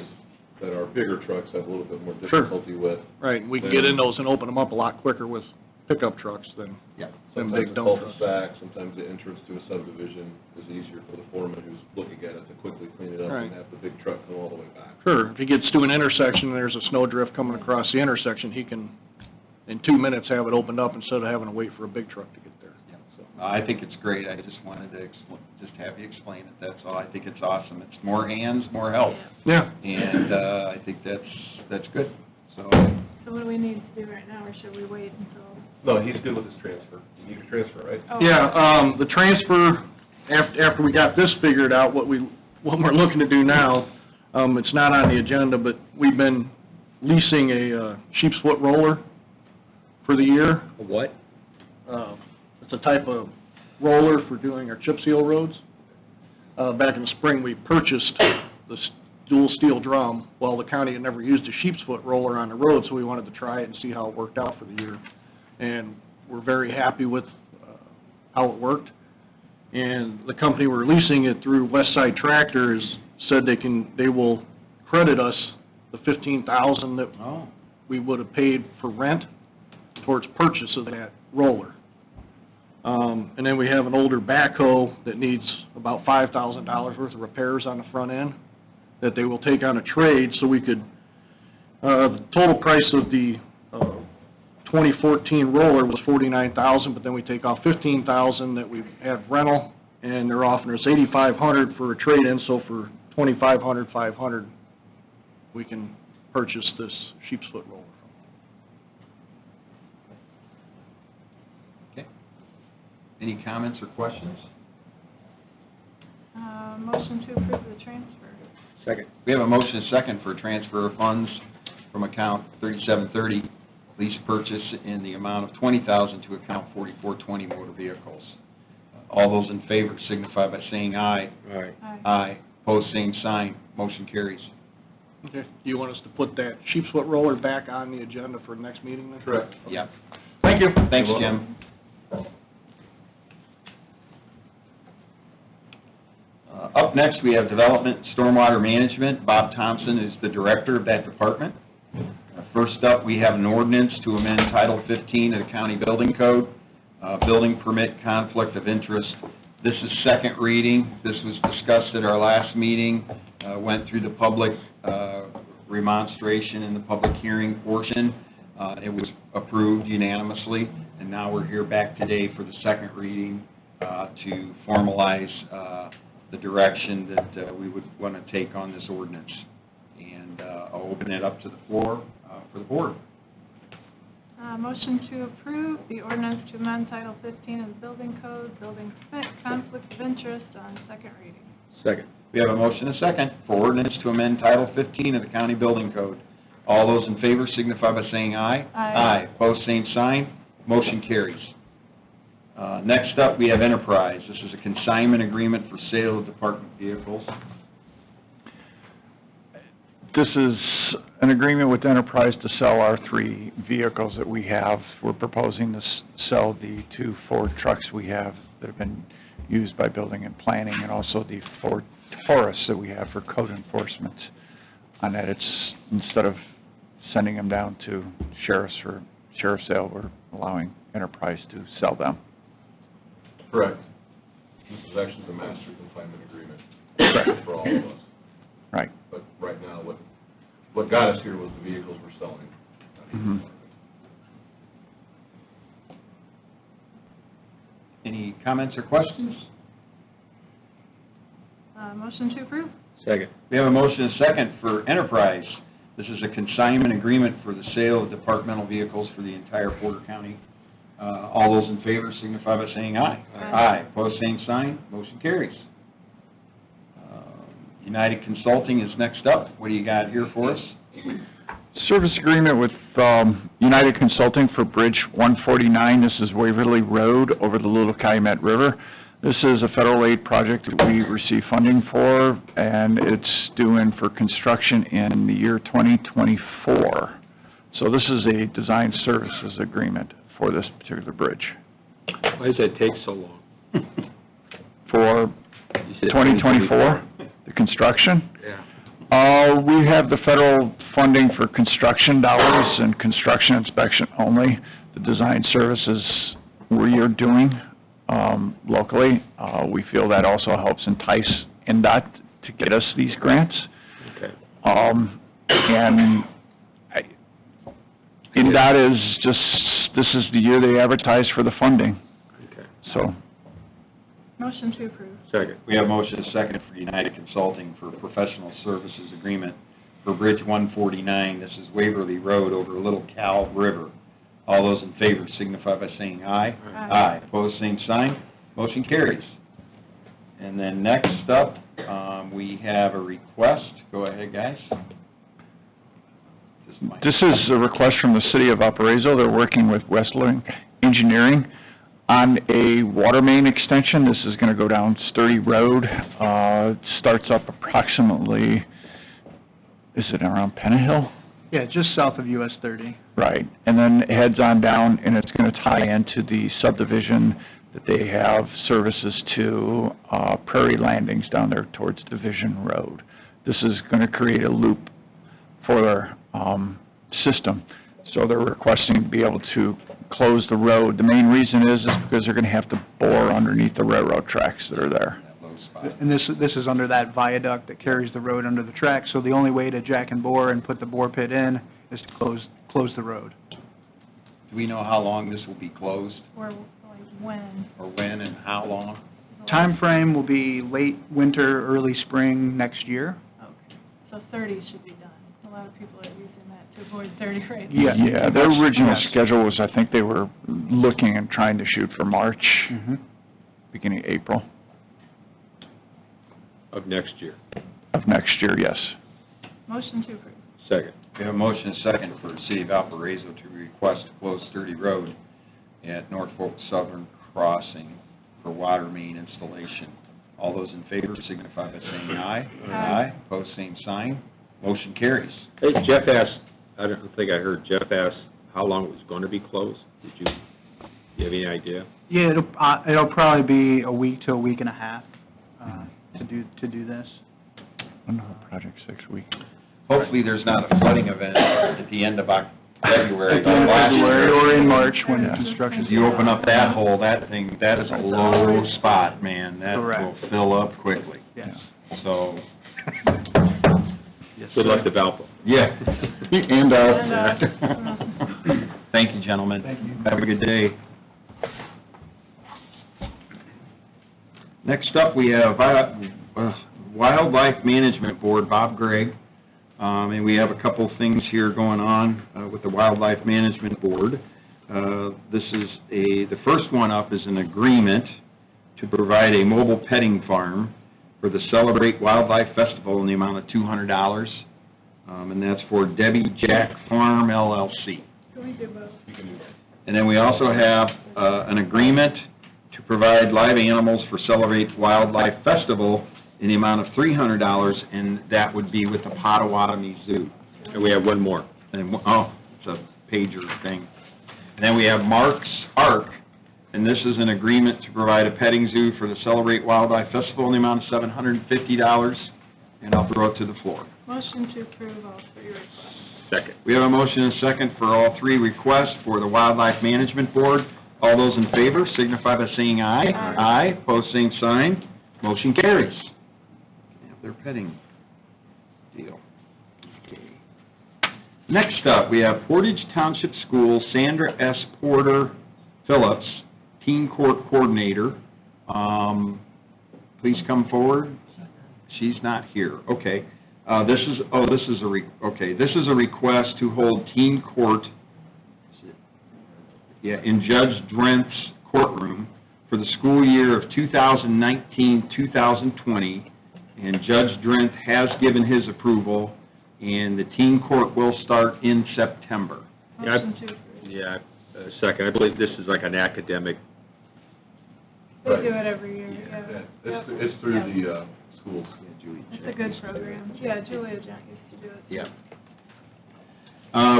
B: that our bigger trucks have a little bit more difficulty with.
M: Right, we can get in those and open them up a lot quicker with pickup trucks than
A: Yeah.
M: them
B: Sometimes
M: big
B: a
M: dump trucks.
B: cul-de-sac, sometimes the entrance to a subdivision is easier for the foreman who's looking at it to quickly clean it up
M: Right.
B: and have the big truck come all the way back.
M: Sure, if he gets to an intersection and there's a snow drift coming across the intersection, he can, in 2 minutes, have it opened up instead of having to wait for a big truck to get there.
A: Yeah.
M: So,
A: I think it's great. I just wanted to just have you explain it, that's all. I think it's awesome. It's more hands, more help.
M: yeah.
A: And I think that's good. So,
D: So what do we need to do right now, or should we wait until?
B: No, he's good with his transfer. You need a transfer, right?
D: Oh,
M: Yeah, the transfer, after we got this figured out, what we're looking to do now, it's not on the agenda, but we've been leasing a sheep's foot roller for the year.
F: What?
M: It's a type of roller for doing our chip seal roads. Back in the spring, we purchased the dual steel drum. Well, the county had never used a sheep's foot roller on the road, so we wanted to try it and see how it worked out for the year. And we're very happy with how it worked. And the company we're leasing it through, Westside Tractor, has said they will credit us the $15,000 that we would have paid for rent towards purchase of that roller. And then we have an older backhoe that needs about $5,000 worth of repairs on the front end that they will take on a trade, so we could, the total price of the 2014 roller was $49,000, but then we take off $15,000 that we have rental, and they're offering us $8,500 for a trade-in, so for $2,500, $500, we can purchase this sheep's foot roller.
A: okay. Any comments or questions?
D: Motion to approve the transfer.
F: Second.
A: We have a motion and second for transfer of funds from account 3730, lease purchase in the amount of $20,000 to account 4420 motor vehicles. All those in favor signify by saying aye.
F: Aye.
A: Aye. Pose same sign. Motion carries.
M: Okay. You want us to put that sheep's foot roller back on the agenda for the next meeting then?
B: Correct.
A: Yeah.
M: Thank you.
A: Thanks, Jim. Up next, we have Development Stormwater Management. Bob Thompson is the director of that department. First up, we have an ordinance to amend Title 15 of the County Building Code, Building Permit Conflict of Interest. This is second reading. This was discussed at our last meeting, went through the public remonstration and the public hearing portion. It was approved unanimously, and now we're here back today for the second reading to formalize the direction that we would want to take on this ordinance. And I'll open it up to the floor for the board.
D: Motion to approve the ordinance to amend Title 15 of the Building Code, Building Permit Conflict of Interest on second reading.
F: Second.
A: We have a motion and a second for ordinance to amend Title 15 of the County Building Code. All those in favor signify by saying aye.
D: Aye.
A: Pose same sign. Motion carries. Next up, we have Enterprise. This is a consignment agreement for sale of department vehicles.
N: This is an agreement with Enterprise to sell our 3 vehicles that we have. We're proposing to sell the 2 Ford trucks we have that have been used by building and planning, and also the Ford Taurus that we have for code enforcement. On that, it's, instead of sending them down to sheriff's for sheriff's sale, we're allowing Enterprise to sell them.
B: Correct. This is actually the master consignment agreement for all of us.
N: Right.
B: But right now, what got us here was the vehicles we're selling.
N: Mhm.
A: Any comments or questions?
D: Motion to approve.
F: Second.
A: We have a motion and a second for Enterprise. This is a consignment agreement for the sale of departmental vehicles for the entire Porter County All those in favor signify by saying aye. Aye. Opposed, same sign. Motion carries. United Consulting is next up. What do you got here for us?
N: Service agreement with United Consulting for Bridge 149. This is Waverly Road over the Little Calumet River. This is a federal aid project that we receive funding for, and it's due in for construction in the year 2024. So this is a design services agreement for this particular bridge.
F: Why does that take so long?
N: For
F: You said
N: 2024, the construction.
F: Yeah.
N: We have the federal funding for construction dollars and construction inspection only. The design services we are doing locally. We feel that also helps entice NDOT to get us these grants.
F: Okay.
N: And NDOT is just, this is the year they advertise for the funding,
F: Okay.
N: so.
D: Motion to approve.
F: Second.
A: We have motion and second for United Consulting for professional services agreement for Bridge 149. This is Waverly Road over Little Cal River. All those in favor signify by saying aye.
D: Aye.
A: Opposed, same sign. Motion carries. And then next up, we have a request. Go ahead, guys.
N: This is a request from the city of Valparaiso. They're working with Westling Engineering on a water main extension. This is going to go down Sturdy Road. It starts up approximately, is it around Pennahill?
O: Yeah, just south of US 30.
N: Right, and then it heads on down, and it's going to tie into the subdivision that they have services to Prairie Landings down there towards Division Road. This is going to create a loop for their system, so they're requesting to be able to close the road. The main reason is because they're going to have to bore underneath the railroad tracks that are there.
O: And this is under that viaduct that carries the road under the track, so the only way to jack and bore and put the bore pit in is to close the road.
A: Do we know how long this will be closed,
D: Or like when?
A: or when and how long?
O: Time frame will be late winter, early spring next year.
D: Okay. So 30 should be done. A lot of people are using that to avoid 30 right now.
N: Yeah, their original
O: Yes.
N: schedule was, I think they were looking and trying to shoot for March, beginning of April
F: Of next year.
N: of next year, yes.
D: Motion to approve.
F: Second.
A: We have a motion and second for the city of Valparaiso to request to close Sturdy Road at Norfolk Southern Crossing for water main installation. All those in favor signify by saying aye.
D: Aye.
A: Opposed, same sign. Motion carries.
F: Hey, Jeff asked, I don't think I heard, Jeff asked how long it was going to be closed. Do you have any idea?
O: Yeah, it'll probably be a week to a week and a half to do this.
N: When the whole project's 6 weeks.
A: Hopefully, there's not a flooding event at the end of February.
O: At the end of February or in March when construction.
A: You open up that hole, that is a low spot, man. That
O: Correct.
A: will fill up quickly.
O: Yes.
A: So,
F: Good luck to Valpo.
A: yeah.
N: And,
A: Thank you, gentlemen.
O: Thank you.
A: Have a good day. Next up, we have Wildlife Management Board, Bob Gregg. And we have a couple things here going on with the Wildlife Management Board. The first one up is an agreement to provide a mobile petting farm for the Celebrate Wildlife Festival in the amount of $200. And that's for Debbie Jack Farm LLC.
D: Can we do both?
A: And then we also have an agreement to provide live animals for Celebrate Wildlife Festival in the amount of $300, and that would be with the Potawatomi Zoo.
F: And we have one more.
A: And, it's a pager thing. And then we have Mark's Ark, and this is an agreement to provide a petting zoo for the Celebrate Wildlife Festival in the amount of $750, and I'll throw it to the floor.
D: Motion to approve all three requests.
F: Second.
A: We have a motion and a second for all three requests for the Wildlife Management Board. All those in favor signify by saying aye.
D: Aye.
A: Aye, pose same sign. Motion carries. Have their petting deal. Okay. Next up, we have Portage Township Schools, Sandra S. Porter Phillips, Teen Court Coordinator. Please come forward. She's not here. Okay. This is a request to hold teen court. in Judge Drent's courtroom for the school year of 2019-2020, and Judge Drent has given his approval, and the teen court will start in September.
D: Motion to approve.
F: Yeah, second, I believe this is like an academic,
D: They do it every year, yeah. Yep.
B: It's through the schools.
D: It's a good program. Yeah, Julia Gent used to do it.
A: Yeah.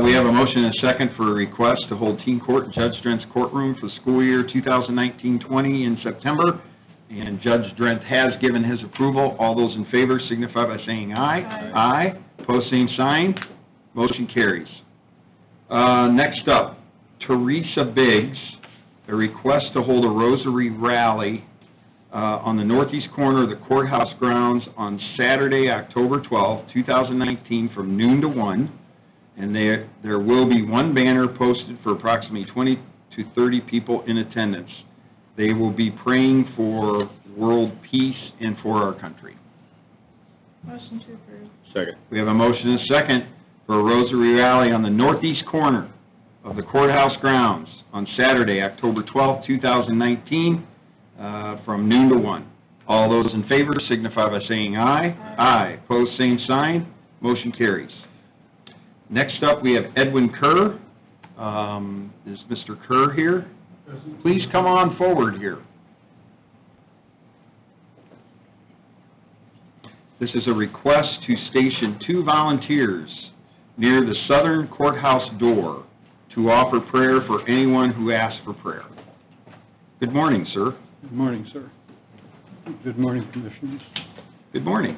A: We have a motion and a second for a request to hold teen court in Judge Drent's courtroom for the school year 2019-20 in September, and Judge Drent has given his approval. All those in favor signify by saying aye. Aye. Pose same sign. Motion carries. Next up, Teresa Biggs, a request to hold a rosary rally on the northeast corner of the courthouse grounds on Saturday, October 12, 2019, from noon to 1. And there will be one banner posted for approximately 20 to 30 people in attendance. They will be praying for world peace and for our country.
D: Motion to approve.
F: second.
A: We have a motion and a second for a rosary rally on the northeast corner of the courthouse grounds on Saturday, October 12, 2019, from noon to 1. All those in favor signify by saying aye. Aye. Pose same sign. Motion carries. Next up, we have Edwin Kerr. Is Mr. Kerr here? Please come on forward here. This is a request to station 2 volunteers near the southern courthouse door to offer prayer for anyone who asks for prayer. Good morning, sir.
P: Good morning, sir. Good morning, Commissioners.
A: Good morning.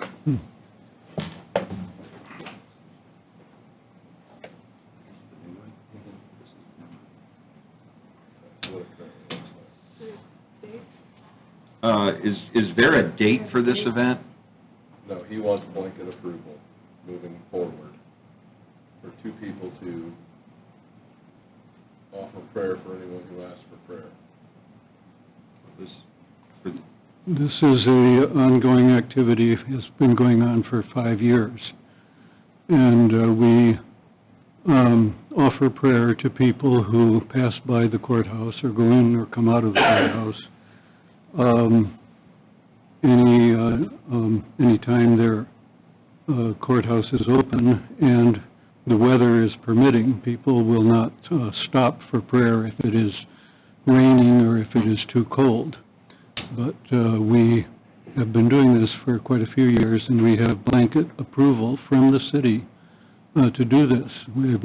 A: Is there a date for this event?
B: No, he wants blanket approval moving forward for 2 people to offer prayer for anyone who asks for prayer.
P: This is a ongoing activity. It's been going on for 5 years. And we offer prayer to people who pass by the courthouse or go in or come out of the courthouse. Any time their courthouse is open and the weather is permitting, people will not stop for prayer if it is raining or if it is too cold. But we have been doing this for quite a few years, and we have blanket approval from the city to do this. They've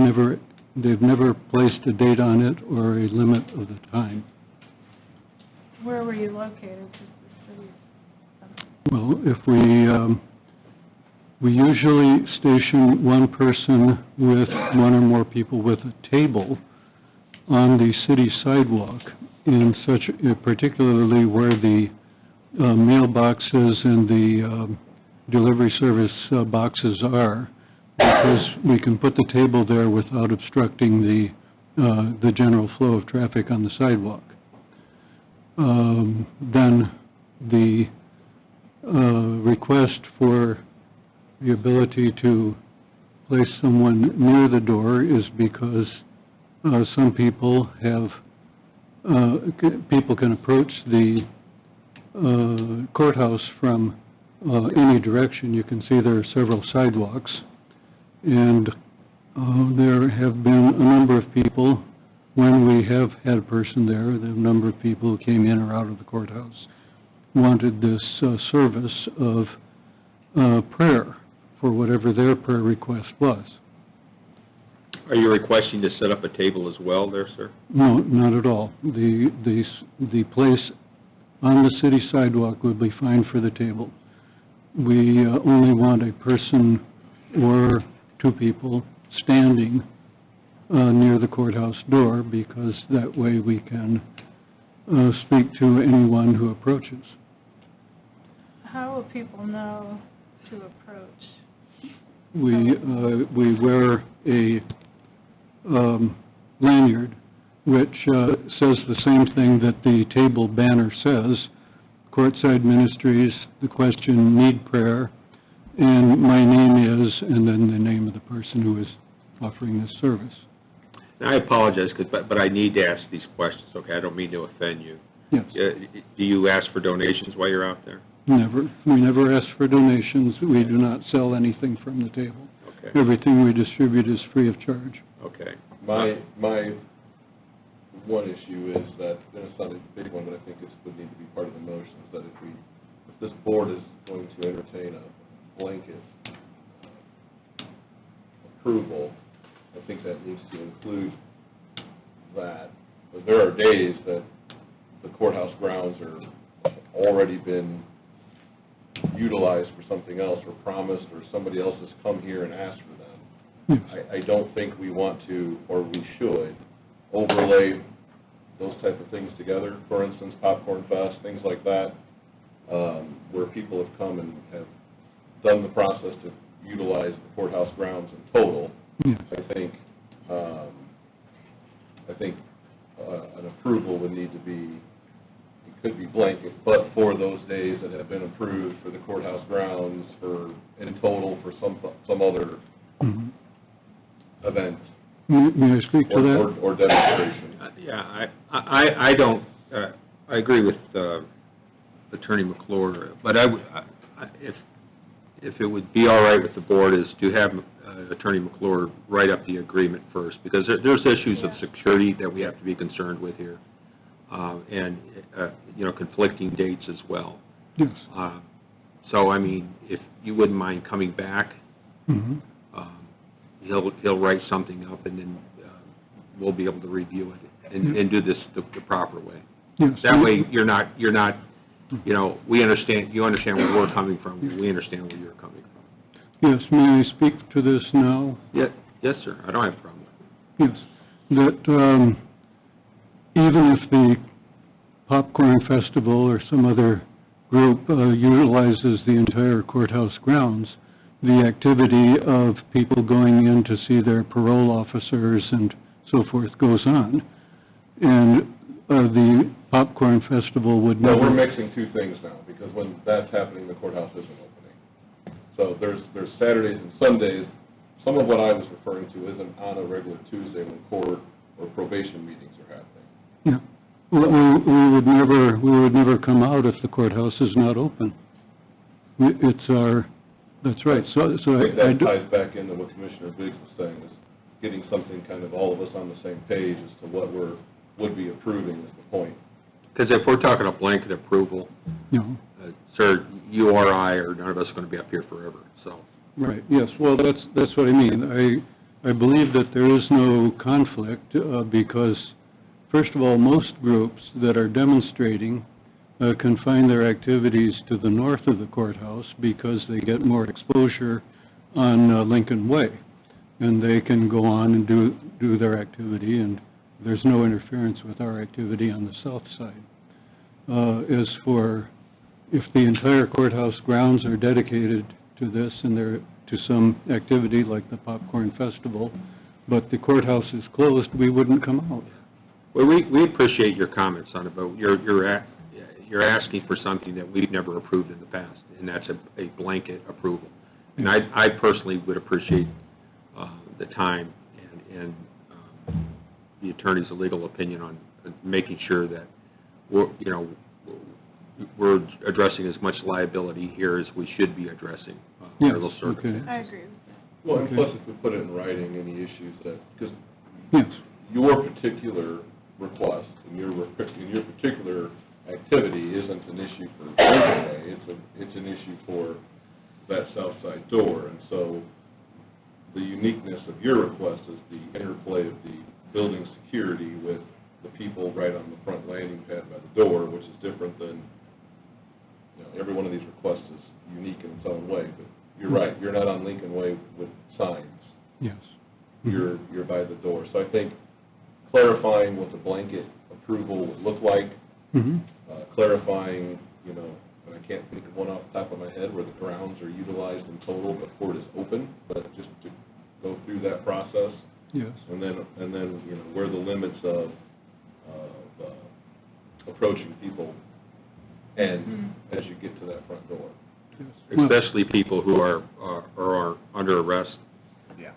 P: never placed a date on it or a limit of the time.
D: Where were you located? Just the city?
P: Well, if we usually station one person with one or more people with a table on the city sidewalk, in such, particularly where the mailboxes and the delivery service boxes are, because we can put the table there without obstructing the general flow of traffic on the sidewalk. Then the request for the ability to place someone near the door is because some people have, people can approach the courthouse from any direction. You can see there are several sidewalks, and there have been a number of people, when we have had a person there, the number of people who came in or out of the courthouse wanted this service of prayer for whatever their prayer request was.
F: Are you requesting to set up a table as well there, sir?
P: No, not at all. The place on the city sidewalk would be fine for the table. We only want a person or 2 people standing near the courthouse door, because that way we can speak to anyone who approaches.
D: How will people know to approach?
P: We wear a lanyard which says the same thing that the table banner says: Courtside Ministries, the question, need prayer, and my name is, and then the name of the person who is offering this service.
F: Now, I apologize, but I need to ask these questions, okay? I don't mean to offend you.
P: Yes.
F: Do you ask for donations while you're out there?
P: Never. We never ask for donations. We do not sell anything from the table.
F: Okay.
P: Everything we distribute is free of charge.
F: Okay.
B: My one issue is that, and it's not a big one, but I think it would need to be part of the motion, is that if this board is going to entertain a blanket approval, I think that needs to include that. But there are days that the courthouse grounds are already been utilized for something else or promised, or somebody else has come here and asked for them.
P: Yes.
B: I don't think we want to, or we should, overlay those type of things together. For instance, Popcorn Fest, things like that, where people have come and have done the process to utilize the courthouse grounds in total.
P: Yes.
B: I think an approval would need to be, it could be blanket, but for those days that have been approved for the courthouse grounds in total for some other event.
P: May I speak to that?
B: Or demonstration.
F: Yeah, I don't, I agree with Attorney McClure, but if it would be all right with the board, is to have Attorney McClure write up the agreement first, because there's issues of security that we have to be concerned with here, and, conflicting dates as well.
P: Yes.
F: So, I mean, if you wouldn't mind coming back, he'll write something up, and then we'll be able to review it and do this the proper way.
P: Yes.
F: That way, you're not, we understand, you understand where we're coming from, we understand where you're coming from.
P: Yes, may I speak to this now?
F: Yes, sir, I don't have a problem.
P: Yes, that even if the Popcorn Festival or some other group utilizes the entire courthouse grounds, the activity of people going in to see their parole officers and so forth goes on. And the Popcorn Festival would never...
B: No, we're mixing two things now, because when that's happening, the courthouse isn't opening. So there's Saturdays and Sundays. Some of what I was referring to isn't on a regular Tuesday when court or probation meetings are happening.
P: Yeah. We would never come out if the courthouse is not open. It's our... That's right. So
B: I think that ties back into what Commissioner Biggs was saying, is getting something kind of all of us on the same page as to what would be approving is the point.
F: Because if we're talking a blanket approval, sir, you or I or none of us are going to be up here forever, so.
P: Right, yes, well, that's what I mean. I believe that there is no conflict because, first of all, most groups that are demonstrating confine their activities to the north of the courthouse because they get more exposure on Lincoln Way, and they can go on and do their activity, and there's no interference with our activity on the south side. As for if the entire courthouse grounds are dedicated to this and they're to some activity like the Popcorn Festival, but the courthouse is closed, we wouldn't come out.
F: Well, we appreciate your comments on it, but you're asking for something that we've never approved in the past, and that's a blanket approval. And I personally would appreciate the time and the attorney's legal opinion on making sure that we're addressing as much liability here as we should be addressing under those circumstances.
D: I agree.
B: Well, and plus if we put it in writing, any issues that, because
P: Yes.
B: your particular request and your particular activity isn't an issue for Lincoln Way, it's an issue for that south side door, and so the uniqueness of your request is the interplay of the building security with the people right on the front landing pad by the door, which is different than, every one of these requests is unique in its own way, but you're right, you're not on Lincoln Way with signs.
P: Yes.
B: You're by the door. So I think clarifying what the blanket approval would look like, clarifying, and I can't think of one off the top of my head where the grounds are utilized in total, but court is open, but just to go through that process.
P: Yes.
B: And then where the limits of approaching people end as you get to that front door.
P: Yes.
F: Especially people who are under arrest.
B: Yeah.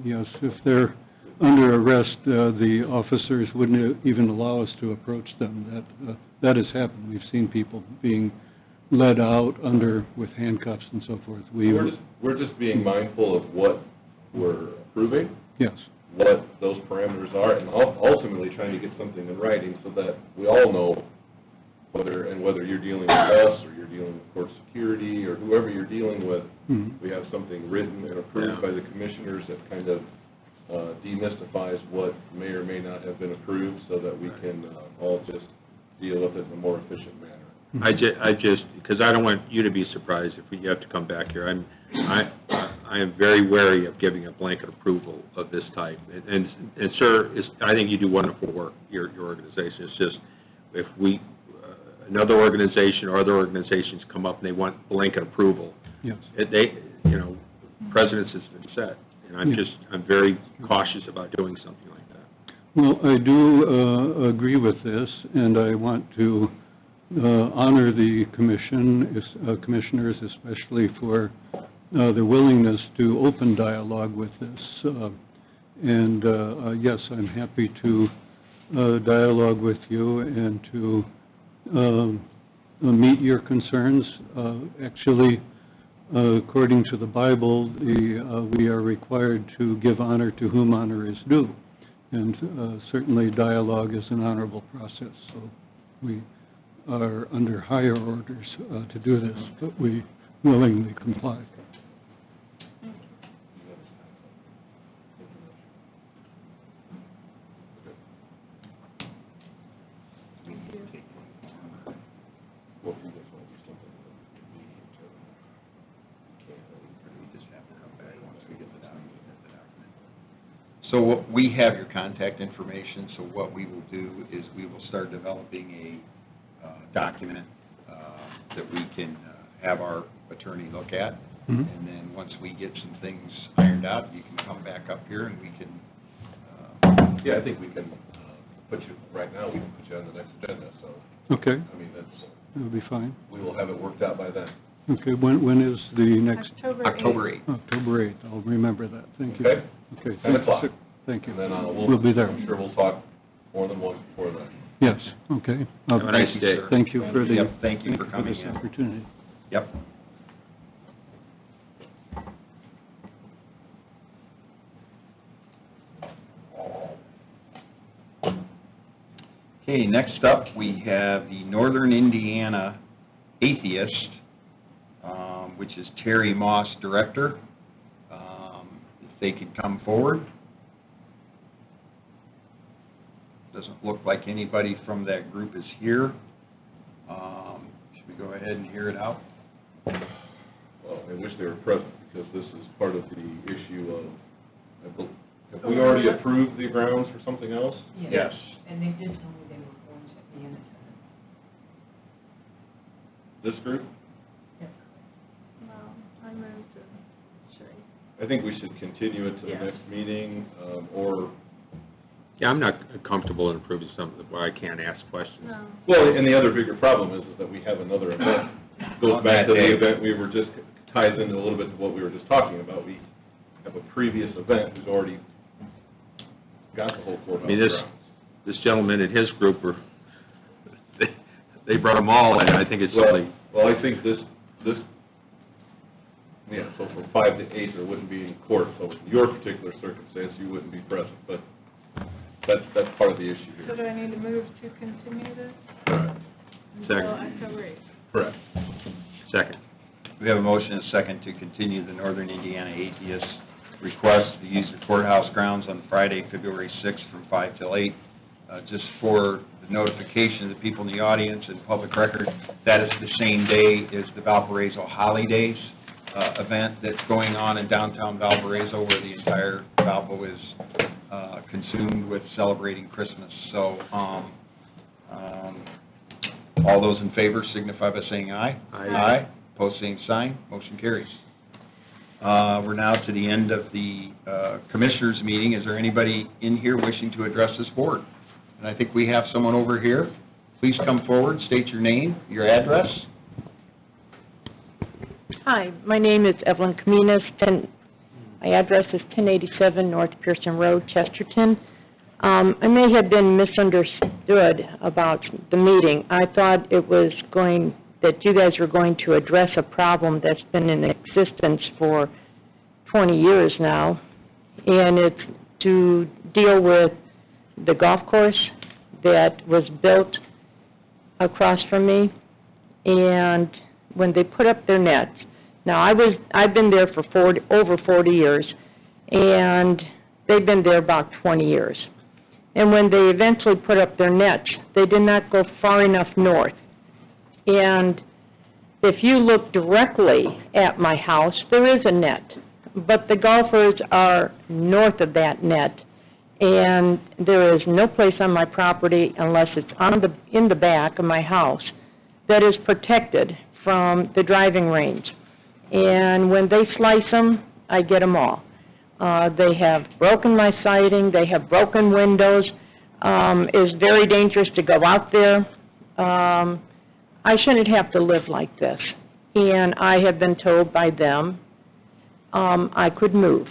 P: Yes, if they're under arrest, the officers wouldn't even allow us to approach them. That has happened. We've seen people being led out with handcuffs and so forth.
B: We're just being mindful of what we're approving,
P: Yes.
B: what those parameters are, and ultimately trying to get something in writing so that we all know whether you're dealing with us, or you're dealing with court security, or whoever you're dealing with, we have something written and approved by the commissioners that kind of demystifies what may or may not have been approved, so that we can all just deal with it in a more efficient manner.
F: I just, because I don't want you to be surprised if you have to come back here. I am very wary of giving a blanket approval of this type. And sir, I think you do wonderful work, your organization. It's just, if another organization or other organizations come up and they want blanket approval,
P: yes,
F: precedence has been set. And I'm very cautious about doing something like that.
P: Well, I do agree with this, and I want to honor the commissioners, especially for their willingness to open dialogue with this. And yes, I'm happy to dialogue with you and to meet your concerns. Actually, according to the Bible, we are required to give honor to whom honor is due. And certainly dialogue is an honorable process, so we are under higher orders to do this, but we willingly comply.
A: So we have your contact information, so what we will do is we will start developing a document that we can have our attorney look at, and then once we get some things ironed out, you can come back up here and we can...
B: Yeah, I think we can we can put you on the next agenda, so...
P: Okay.
B: I mean,
P: That'll be fine.
B: we will have it worked out by then.
P: Okay, when is the next?
D: October 8th.
P: October 8th, I'll remember that, thank you.
B: Okay?
P: Okay.
B: 10 o'clock.
P: Thank you.
B: And then
P: We'll be there.
B: I'm sure we'll talk more than once before then.
P: Yes, okay.
F: Have a nice day.
P: Thank you for
A: Thank you for coming
P: this
A: in.
P: opportunity.
A: Yep. Okay, next up, we have the Northern Indiana Atheist, which is Terry Moss, Director. If they could come forward. Doesn't look like anybody from that group is here. Should we go ahead and hear it out?
B: Well, I wish they were present, because this is part of the issue of, have we already approved the grounds for something else?
A: Yes.
Q: And they did tell me they were going to be in attendance.
B: This group?
D: No, I moved to Sherry.
B: I think we should continue it to the next meeting, or...
F: Yeah, I'm not comfortable in approving something where I can't ask questions.
D: No.
B: Well, and the other bigger problem is that we have another event. Goes back to the event we were just, ties into a little bit to what we were just talking about. We have a previous event who's already got the whole courthouse grounds.
F: This gentleman and his group they brought them all in. I think it's silly.
B: Well, I think this, so from 5 to 8, there wouldn't be in court, so in your particular circumstance, you wouldn't be present, but that's part of the issue
D: So
B: here.
D: do I need to move to continue this
B: Correct.
D: until
F: Second.
D: October 8th?
B: Correct.
F: Second.
A: We have a motion and a second to continue the Northern Indiana Atheist request to use the courthouse grounds on Friday, February 6th from 5 till 8. Just for the notification of the people in the audience and public record, that is the same day as the Valparaiso Holidays event that's going on in downtown Valparaiso, where the entire Valpo is consumed with celebrating Christmas. So all those in favor signify by saying aye.
F: Aye.
A: Pose same sign, motion carries. We're now to the end of the Commissioners' meeting. Is there anybody in here wishing to address this board? And I think we have someone over here. Please come forward, state your name, your address.
R: Hi, my name is Evelyn Caminas, and My address is 1087 North Pearson Road, Chesterton. I may have been misunderstood about the meeting. I thought that you guys were going to address a problem that's been in existence for 20 years now, and it's to deal with the golf course that was built across from me, and when they put up their nets. Now, I've been there for over 40 years, and they've been there about 20 years. And when they eventually put up their nets, they did not go far enough north. And if you look directly at my house, there is a net, but the golfers are north of that net, and there is no place on my property unless it's in the back of my house that is protected from the driving range. And when they slice them, I get them all. They have broken my siding, they have broken windows. It's very dangerous to go out there. I shouldn't have to live like this. And I have been told by them I could move.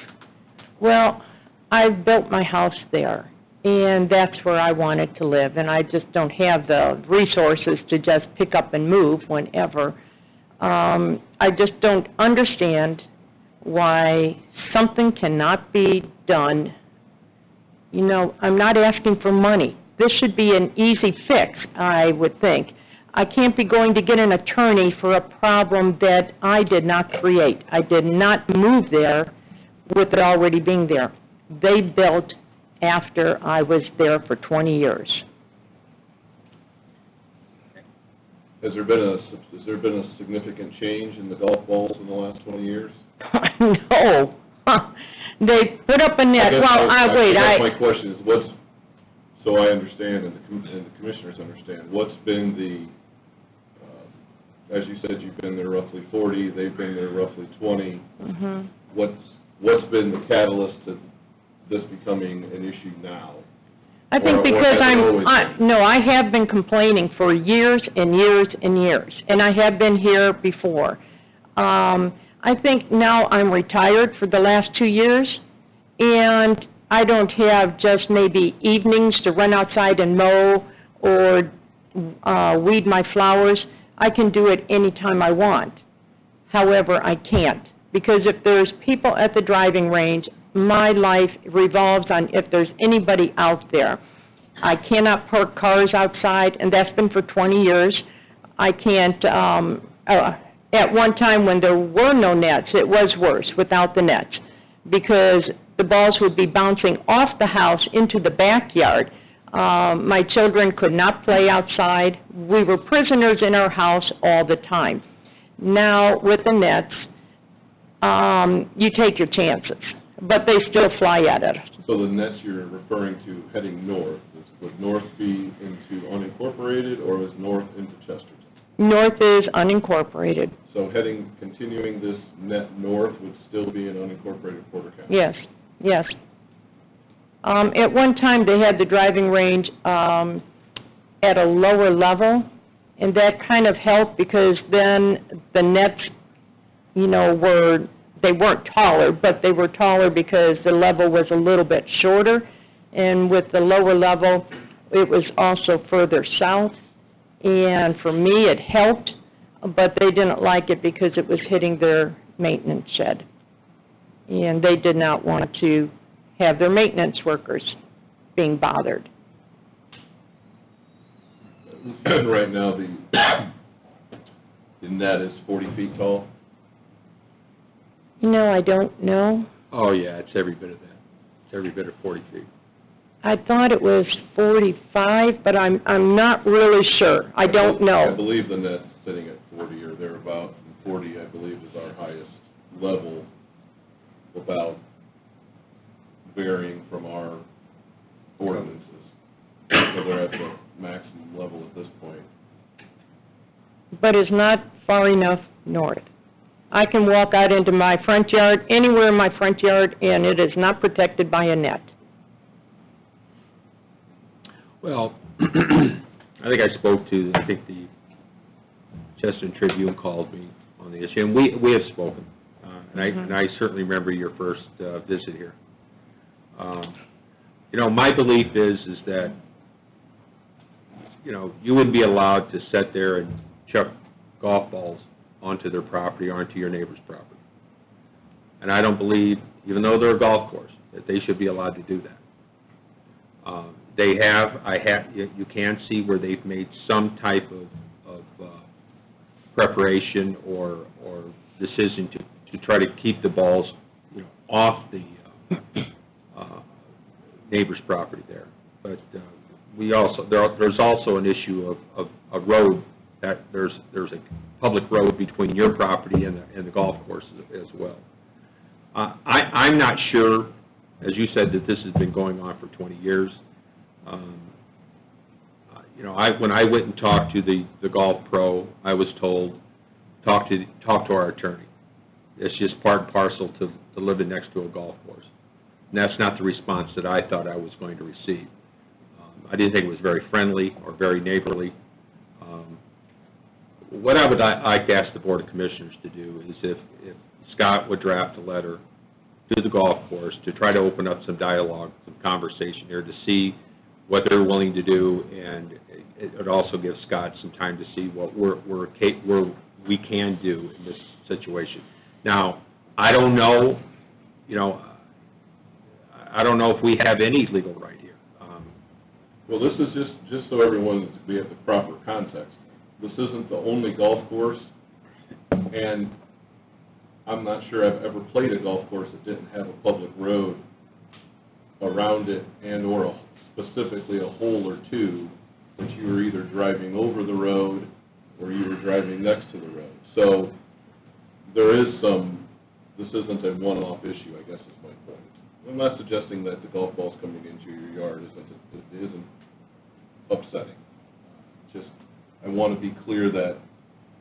R: Well, I've built my house there, and that's where I wanted to live, and I just don't have the resources to just pick up and move whenever. I just don't understand why something cannot be done. You know, I'm not asking for money. This should be an easy fix, I would think. I can't be going to get an attorney for a problem that I did not create. I did not move there with it already being there. They built after I was there for 20 years.
B: Has there been a significant change in the golf balls in the last 20 years?
R: No. They put up a net.
B: My question is, so I understand and the commissioners understand, what's been as you said, you've been there roughly 40, they've been there roughly 20.
R: Mm-hmm.
B: What's been the catalyst to this becoming an issue now?
R: I think I have been complaining for years and years and years, and I have been here before. I think now I'm retired for the last 2 years, and I don't have just maybe evenings to run outside and mow or weed my flowers. I can do it any time I want. However, I can't, because if there's people at the driving range, my life revolves on if there's anybody out there. I cannot park cars outside, and that's been for 20 years. I can't, at one time when there were no nets, it was worse without the nets, because the balls would be bouncing off the house into the backyard. My children could not play outside. We were prisoners in our house all the time. Now, with the nets, you take your chances, but they still fly at it.
B: So the nets you're referring to heading north, would north be into unincorporated, or is north into Chesterton?
R: North is unincorporated.
B: So continuing this net north would still be in unincorporated Porter County?
R: Yes, yes. At one time, they had the driving range at a lower level, and that kind of helped because then the nets, they weren't taller, but they were taller because the level was a little bit shorter, and with the lower level, it was also further south, and for me, it helped, but they didn't like it because it was hitting their maintenance shed, and they did not want to have their maintenance workers being bothered.
B: Right now, the net is 40 feet tall?
R: I don't know.
F: Oh, yeah, it's every bit of that. It's every bit of 40 feet.
R: I thought it was 45, but I'm not really sure. I don't know.
B: I believe the net's sitting at 40 or thereabout, and 40, I believe, is our highest level without varying from our ordinances. So they're at the maximum level at this point.
R: But it's not far enough north. I can walk out into my front yard, anywhere in my front yard, and it is not protected by a net.
F: Well, I think the Chesterton Tribune called me on the issue, and we have spoken. and I certainly remember your first visit here. My belief is that, you wouldn't be allowed to sit there and chuck golf balls onto their property or onto your neighbor's property. And I don't believe, even though they're a golf course, that they should be allowed to do that. You can see where they've made some type of preparation or decision to try to keep the balls, off the neighbor's property there. But there's also an issue of a road, that there's a public road between your property and the golf course as well. I'm not sure, as you said, that this has been going on for 20 years. When I went and talked to the golf pro, I was told, talk to our attorney. It's just part and parcel to living next to a golf course. And that's not the response that I thought I was going to receive. I didn't think it was very friendly or very neighborly. What I would like to ask the Board of Commissioners to do is if Scott would draft a letter to the golf course to try to open up some dialogue, some conversation here to see what they're willing to do, and it would also give Scott some time to see what we can do in this situation. Now, I don't know, I don't know if we have any legal right here.
B: Well, this is just so everyone to be at the proper context. This isn't the only golf course, and I'm not sure I've ever played a golf course that didn't have a public road around it and/or specifically a hole or two that you were either driving over the road or you were driving next to the road. So there is this isn't a one-off issue, I guess is my point. I'm not suggesting that the golf balls coming into your yard isn't upsetting. I want to be clear that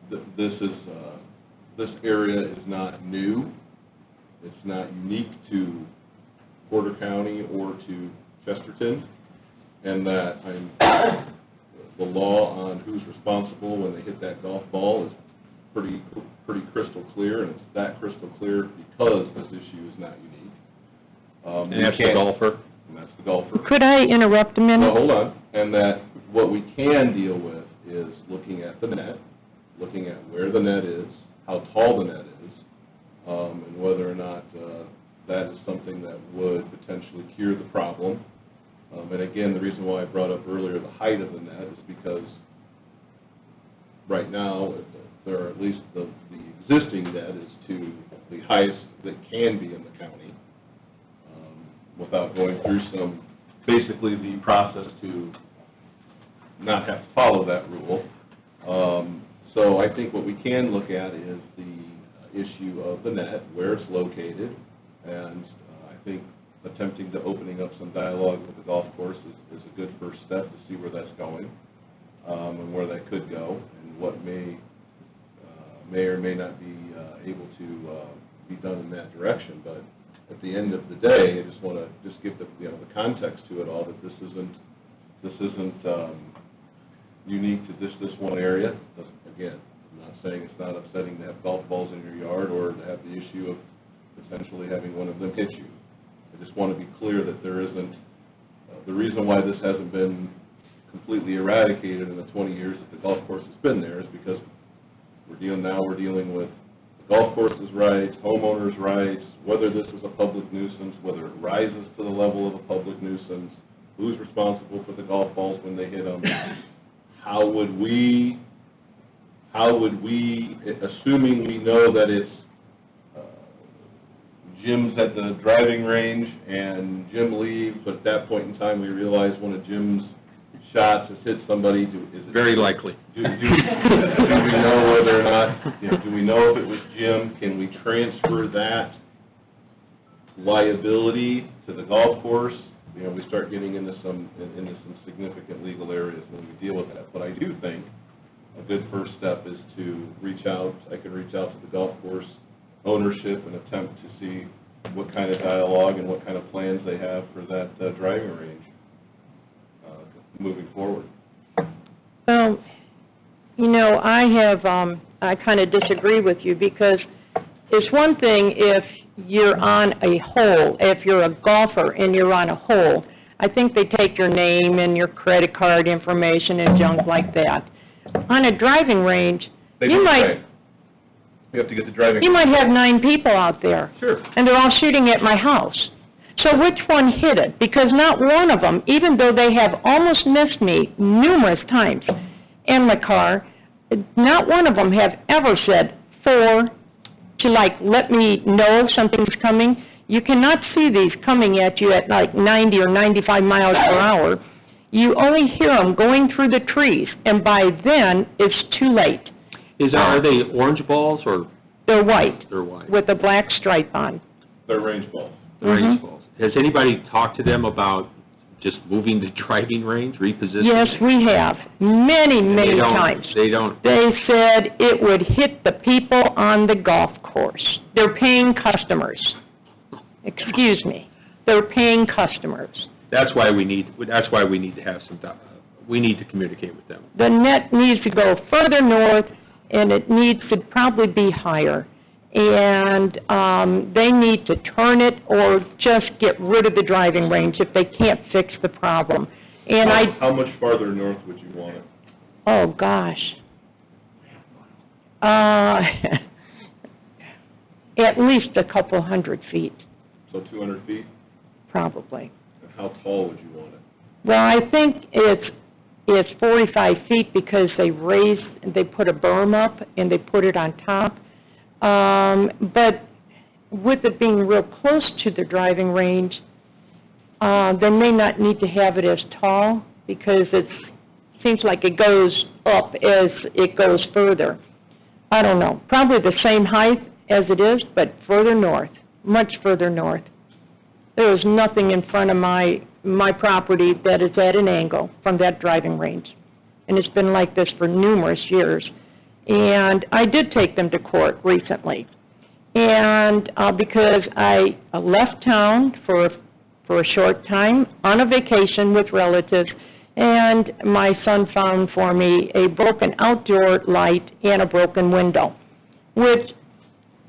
B: this area is not new. It's not unique to Porter County or to Chesterton, and that the law on who's responsible when they hit that golf ball is pretty crystal clear, and it's that crystal clear because this issue is not unique.
F: And that's the golfer?
B: And that's the golfer.
R: Could I interrupt a minute?
B: Well, hold on. And that what we can deal with is looking at the net, looking at where the net is, how tall the net is, and whether or not that is something that would potentially cure the problem. And again, the reason why I brought up earlier the height of the net is because right now, there are at least the existing net is to the highest that can be in the county, without going through basically the process to not have to follow that rule. So I think what we can look at is the issue of the net, where it's located, and I think attempting to opening up some dialogue with the golf course is a good first step to see where that's going, and where that could go, and what may or may not be able to be done in that direction. But at the end of the day, I just want to give the context to it all, that this isn't unique to this one area. Again, I'm not saying it's not upsetting to have golf balls in your yard or to have the issue of potentially having one of them hit you. I just want to be clear that there isn't, the reason why this hasn't been completely eradicated in the 20 years that the golf course has been there is because we're dealing with the golf course's rights, homeowners' rights, whether this is a public nuisance, whether it rises to the level of a public nuisance, who's responsible for the golf balls when they hit them, how would we, assuming we know that it's Jim's at the driving range and Jim leaves, but at that point in time we realize one of Jim's shots has hit somebody, is it
F: very likely?
B: Do we know whether or not, do we know if it was Jim? Can we transfer that liability to the golf course? We start getting into some significant legal areas when we deal with that. But I do think a good first step is to reach out. I can reach out to the golf course ownership and attempt to see what kind of dialogue and what kind of plans they have for that driving range moving forward.
R: Well, I kind of disagree with you because It's one thing if you're on a hole, if you're a golfer and you're on a hole. I think they take your name and your credit card information and junk like that. On a driving range, you might
B: have to get the driving.
R: You might have 9 people out there.
B: Sure.
R: And they're all shooting at my house. So which one hit it? Because not one of them, even though they have almost missed me numerous times in my car, not one of them have ever said to let me know something's coming. You cannot see these coming at you at like 90 or 95 miles per hour. You only hear them going through the trees, and by then, it's too late.
F: Are they orange balls or?
R: They're white.
F: They're white.
R: With a black stripe on.
B: They're range balls.
F: Range balls. Has anybody talked to them about just moving the driving range, repositioning?
R: Yes, we have, many times.
F: They don't?
R: They said it would hit the people on the golf course. They're paying customers. Excuse me. They're paying customers.
F: That's why we need to have we need to communicate with them.
R: The net needs to go further north, and it needs to probably be higher. And they need to turn it or just get rid of the driving range if they can't fix the problem. And
B: How much farther north would you want it?
R: Oh, gosh. At least a couple 100 feet,
B: So 200 feet?
R: probably.
B: And how tall would you want it?
R: Well, I think it's 45 feet because they put a berm up and they put it on top. But with it being real close to the driving range, they may not need to have it as tall because it seems like it goes up as it goes further. I don't know, probably the same height as it is, but further north, much further north. There is nothing in front of my property that is at an angle from that driving range. And it's been like this for numerous years. And I did take them to court recently. And because I left town for a short time on a vacation with relatives, and my son found for me a broken outdoor light and a broken window, which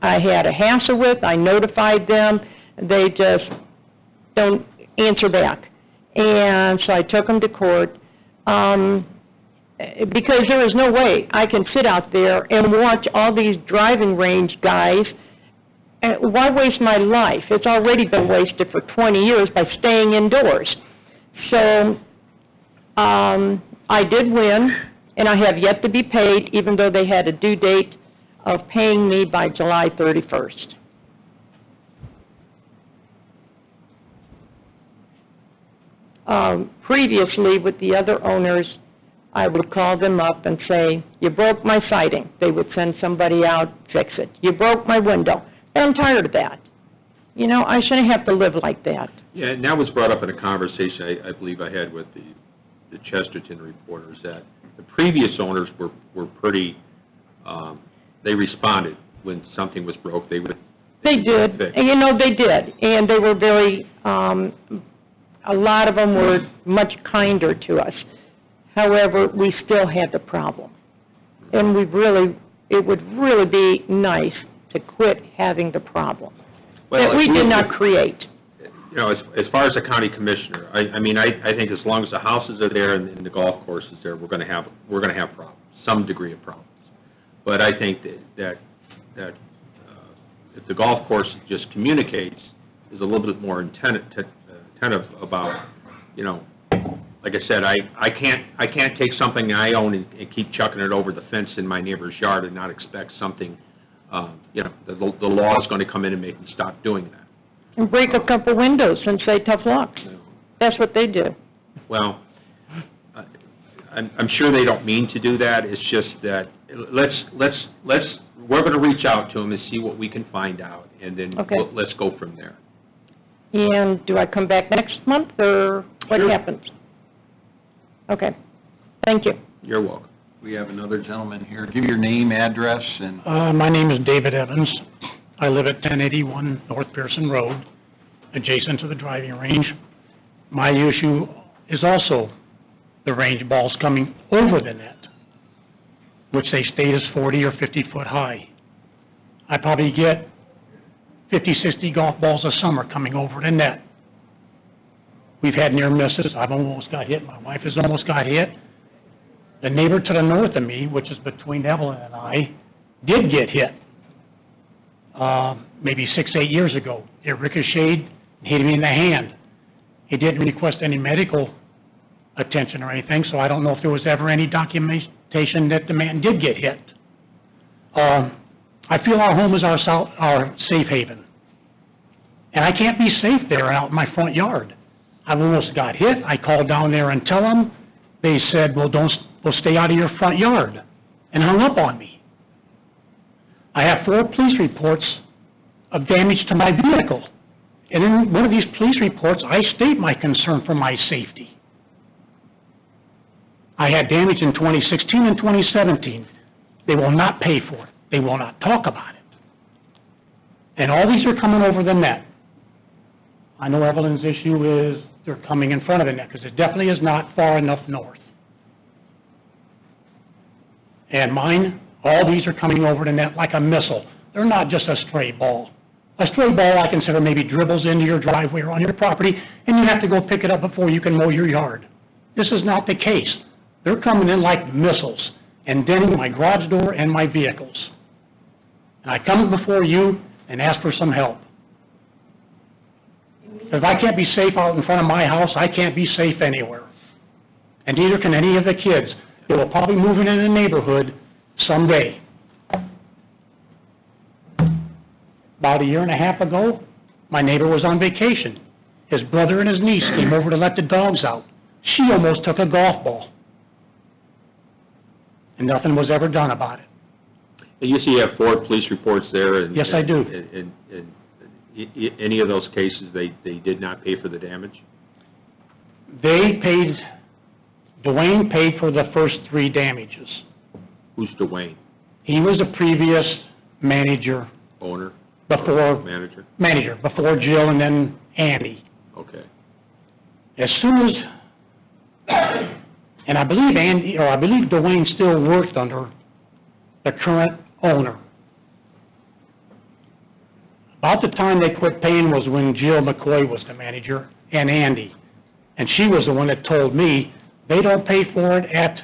R: I had a hassle with. I notified them. They just don't answer back. And so I took them to court. Because there is no way I can sit out there and watch all these driving range guys. Why waste my life? It's already been wasted for 20 years by staying indoors. So I did win, and I have yet to be paid, even though they had a due date of paying me by July 31st. Previously, with the other owners, I would call them up and say, you broke my siding. They would send somebody out, fix it. You broke my window. I'm tired of that. You know, I shouldn't have to live like that.
F: Yeah, and that was brought up in a conversation I believe I had with the Chesterton reporters, that the previous owners were pretty, they responded when something was broke. They did, and
R: you know, they did. And they were very, a lot of them were much kinder to us. However, we still had the problem. And it would really be nice to quit having the problem that we did not create.
F: You know, as far as the county commissioner, I think as long as the houses are there and the golf course is there, we're going to have problems, some degree of problems. But I think that if the golf course just communicates, is a little bit more attentive about, you know, like I said, I can't take something I own and keep chucking it over the fence in my neighbor's yard and not expect something, you know, the law is going to come in and make me stop doing that.
R: And break a couple windows and say tough luck. That's what they do.
F: Well, I'm sure they don't mean to do that. It's just that we're going to reach out to them and see what we can find out, and then let's go from there.
R: And do I come back next month, or what happens? Okay. Thank you.
F: You're welcome.
A: We have another gentleman here. Give your name, address, and...
S: My name is David Evans. I live at 1081 North Pearson Road, adjacent to the driving range. My issue is also the range balls coming over the net, which they state is 40 or 50 foot high. I probably get 50, 60 golf balls a summer coming over the net. We've had near misses. I've almost got hit. My wife has almost got hit. The neighbor to the north of me, which is between Evelyn and I, did get hit maybe 6, 8 years ago. It ricocheted, hit him in the hand. He didn't request any medical attention or anything, so I don't know if there was ever any documentation that the man did get hit. I feel our home is our safe haven. And I can't be safe there out in my front yard. I almost got hit. I called down there and tell them. They said, well, we'll stay out of your front yard, and hung up on me. I have 4 police reports of damage to my vehicle. And in one of these police reports, I state my concern for my safety. I had damage in 2016 and 2017. They will not pay for it. They will not talk about it. And all these are coming over the net. I know Evelyn's issue is they're coming in front of the net, because it definitely is not far enough north. And mine, all these are coming over the net like a missile. They're not just a stray ball. A stray ball, I consider, maybe dribbles into your driveway or on your property, and you have to go pick it up before you can mow your yard. This is not the case. They're coming in like missiles and denting my garage door and my vehicles. And I come before you and ask for some help. If I can't be safe out in front of my house, I can't be safe anywhere. And neither can any of the kids. They will probably move into the neighborhood someday. About 1.5 years ago, my neighbor was on vacation. His brother and his niece came over to let the dogs out. She almost took a golf ball. And nothing was ever done about it.
F: And you see you have 4 police reports there. And,
S: yes, I do.
F: And any of those cases, they did not pay for the damage?
S: Dwayne paid for the first 3 damages.
F: Who's Dwayne?
S: He was a previous manager.
F: Owner?
S: Before.
F: Manager?
S: Manager, before Jill and then Andy.
F: Okay.
S: As soon as, and I believe Dwayne still worked under the current owner. About the time they quit paying was when Jill McCoy was the manager, and Andy. And she was the one that told me they don't pay for it at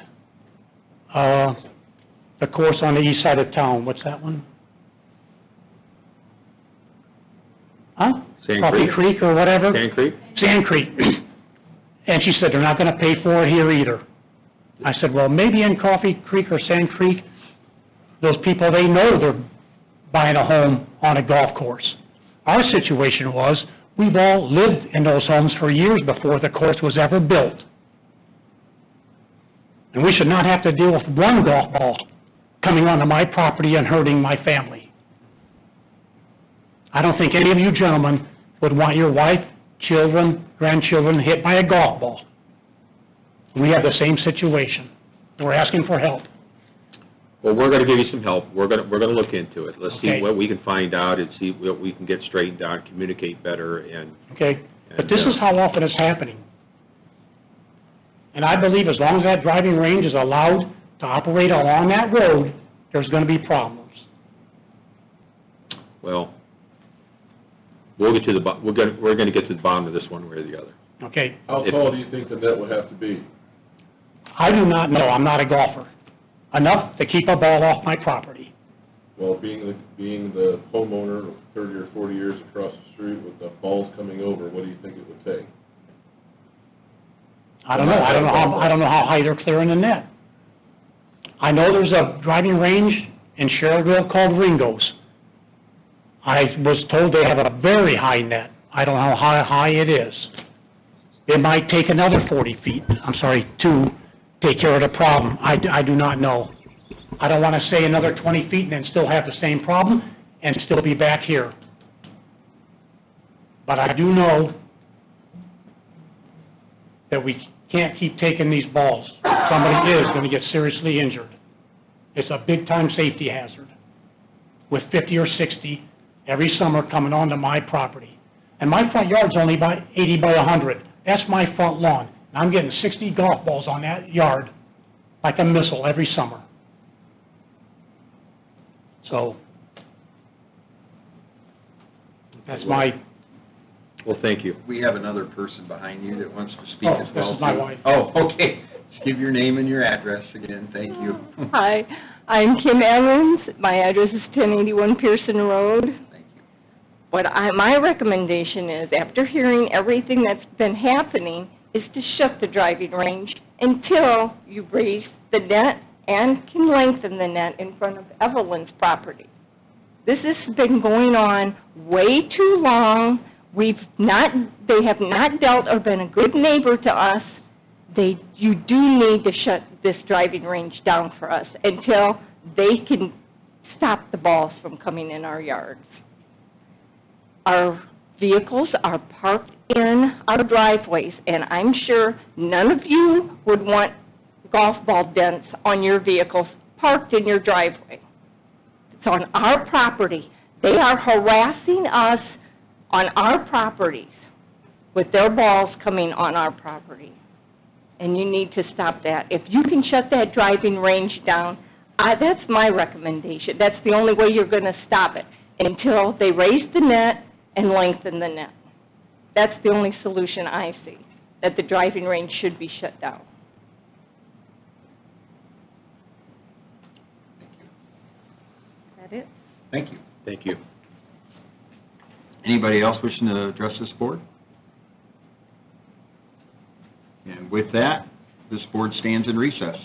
S: the course on the east side of town. What's that one? Huh?
F: Sand
S: Coffee Creek or whatever?
F: Sand Creek?
S: Sand Creek. And she said, they're not going to pay for it here either. I said, well, maybe in Coffee Creek or Sand Creek, those people, they know they're buying a home on a golf course. Our situation was, we've all lived in those homes for years before the course was ever built. And we should not have to deal with one golf ball coming onto my property and hurting my family. I don't think any of you gentlemen would want your wife, children, grandchildren hit by a golf ball. We have the same situation. We're asking for help.
F: Well, we're going to give you some help. We're going to look into it. Let's
S: Okay.
F: see what we can find out and see what we can get straightened out, communicate better, and...
S: Okay? But this is how often it's happening. And I believe as long as that driving range is allowed to operate along that road, there's going to be problems.
F: Well, we're going to get to the bottom of this one way or the other.
S: Okay?
B: How tall do you think the net would have to be?
S: I do not know. I'm not a golfer. Enough to keep a ball off my property.
B: Well, being the homeowner of 30 or 40 years across the street with the balls coming over, what do you think it would take?
S: I don't know. I don't know how high they're clearing the net. I know there's a driving range in Sherrillville called Ringo's. I was told they have a very high net. I don't know how high it is. It might take another 40 feet, to take care of the problem. I do not know. I don't want to say another 20 feet and then still have the same problem and still be back here. But I do know that we can't keep taking these balls. Somebody is going to get seriously injured. It's a big-time safety hazard with 50 or 60 every summer coming onto my property. And my front yard's only about 80 by 100. That's my front lawn. And I'm getting 60 golf balls on that yard like a missile every summer. So That's my,
F: Well, thank you.
A: We have another person behind you that wants to speak
S: Oh,
A: as well.
S: this is my
A: too.
S: wife.
A: Oh, okay. Just give your name and your address again, thank you.
T: Hi, I'm Kim Evans. My address is 1081 Pearson Road. My recommendation is, after hearing everything that's been happening, is to shut the driving range until you raise the net and can lengthen the net in front of Evelyn's property. This has been going on way too long. They have not dealt or been a good neighbor to us. You do need to shut this driving range down for us until they can stop the balls from coming in our yards. Our vehicles are parked in our driveways, and I'm sure none of you would want golf ball dents on your vehicles parked in your driveway. It's on our property. They are harassing us on our properties with their balls coming on our property. And you need to stop that. If you can shut that driving range down, that's my recommendation. That's the only way you're going to stop it, until they raise the net and lengthen the net. That's the only solution I see, that the driving range should be shut down. Is that it?
A: Thank you.
F: Thank you.
A: Anybody else wishing to address this board? And with that, this board stands in recess.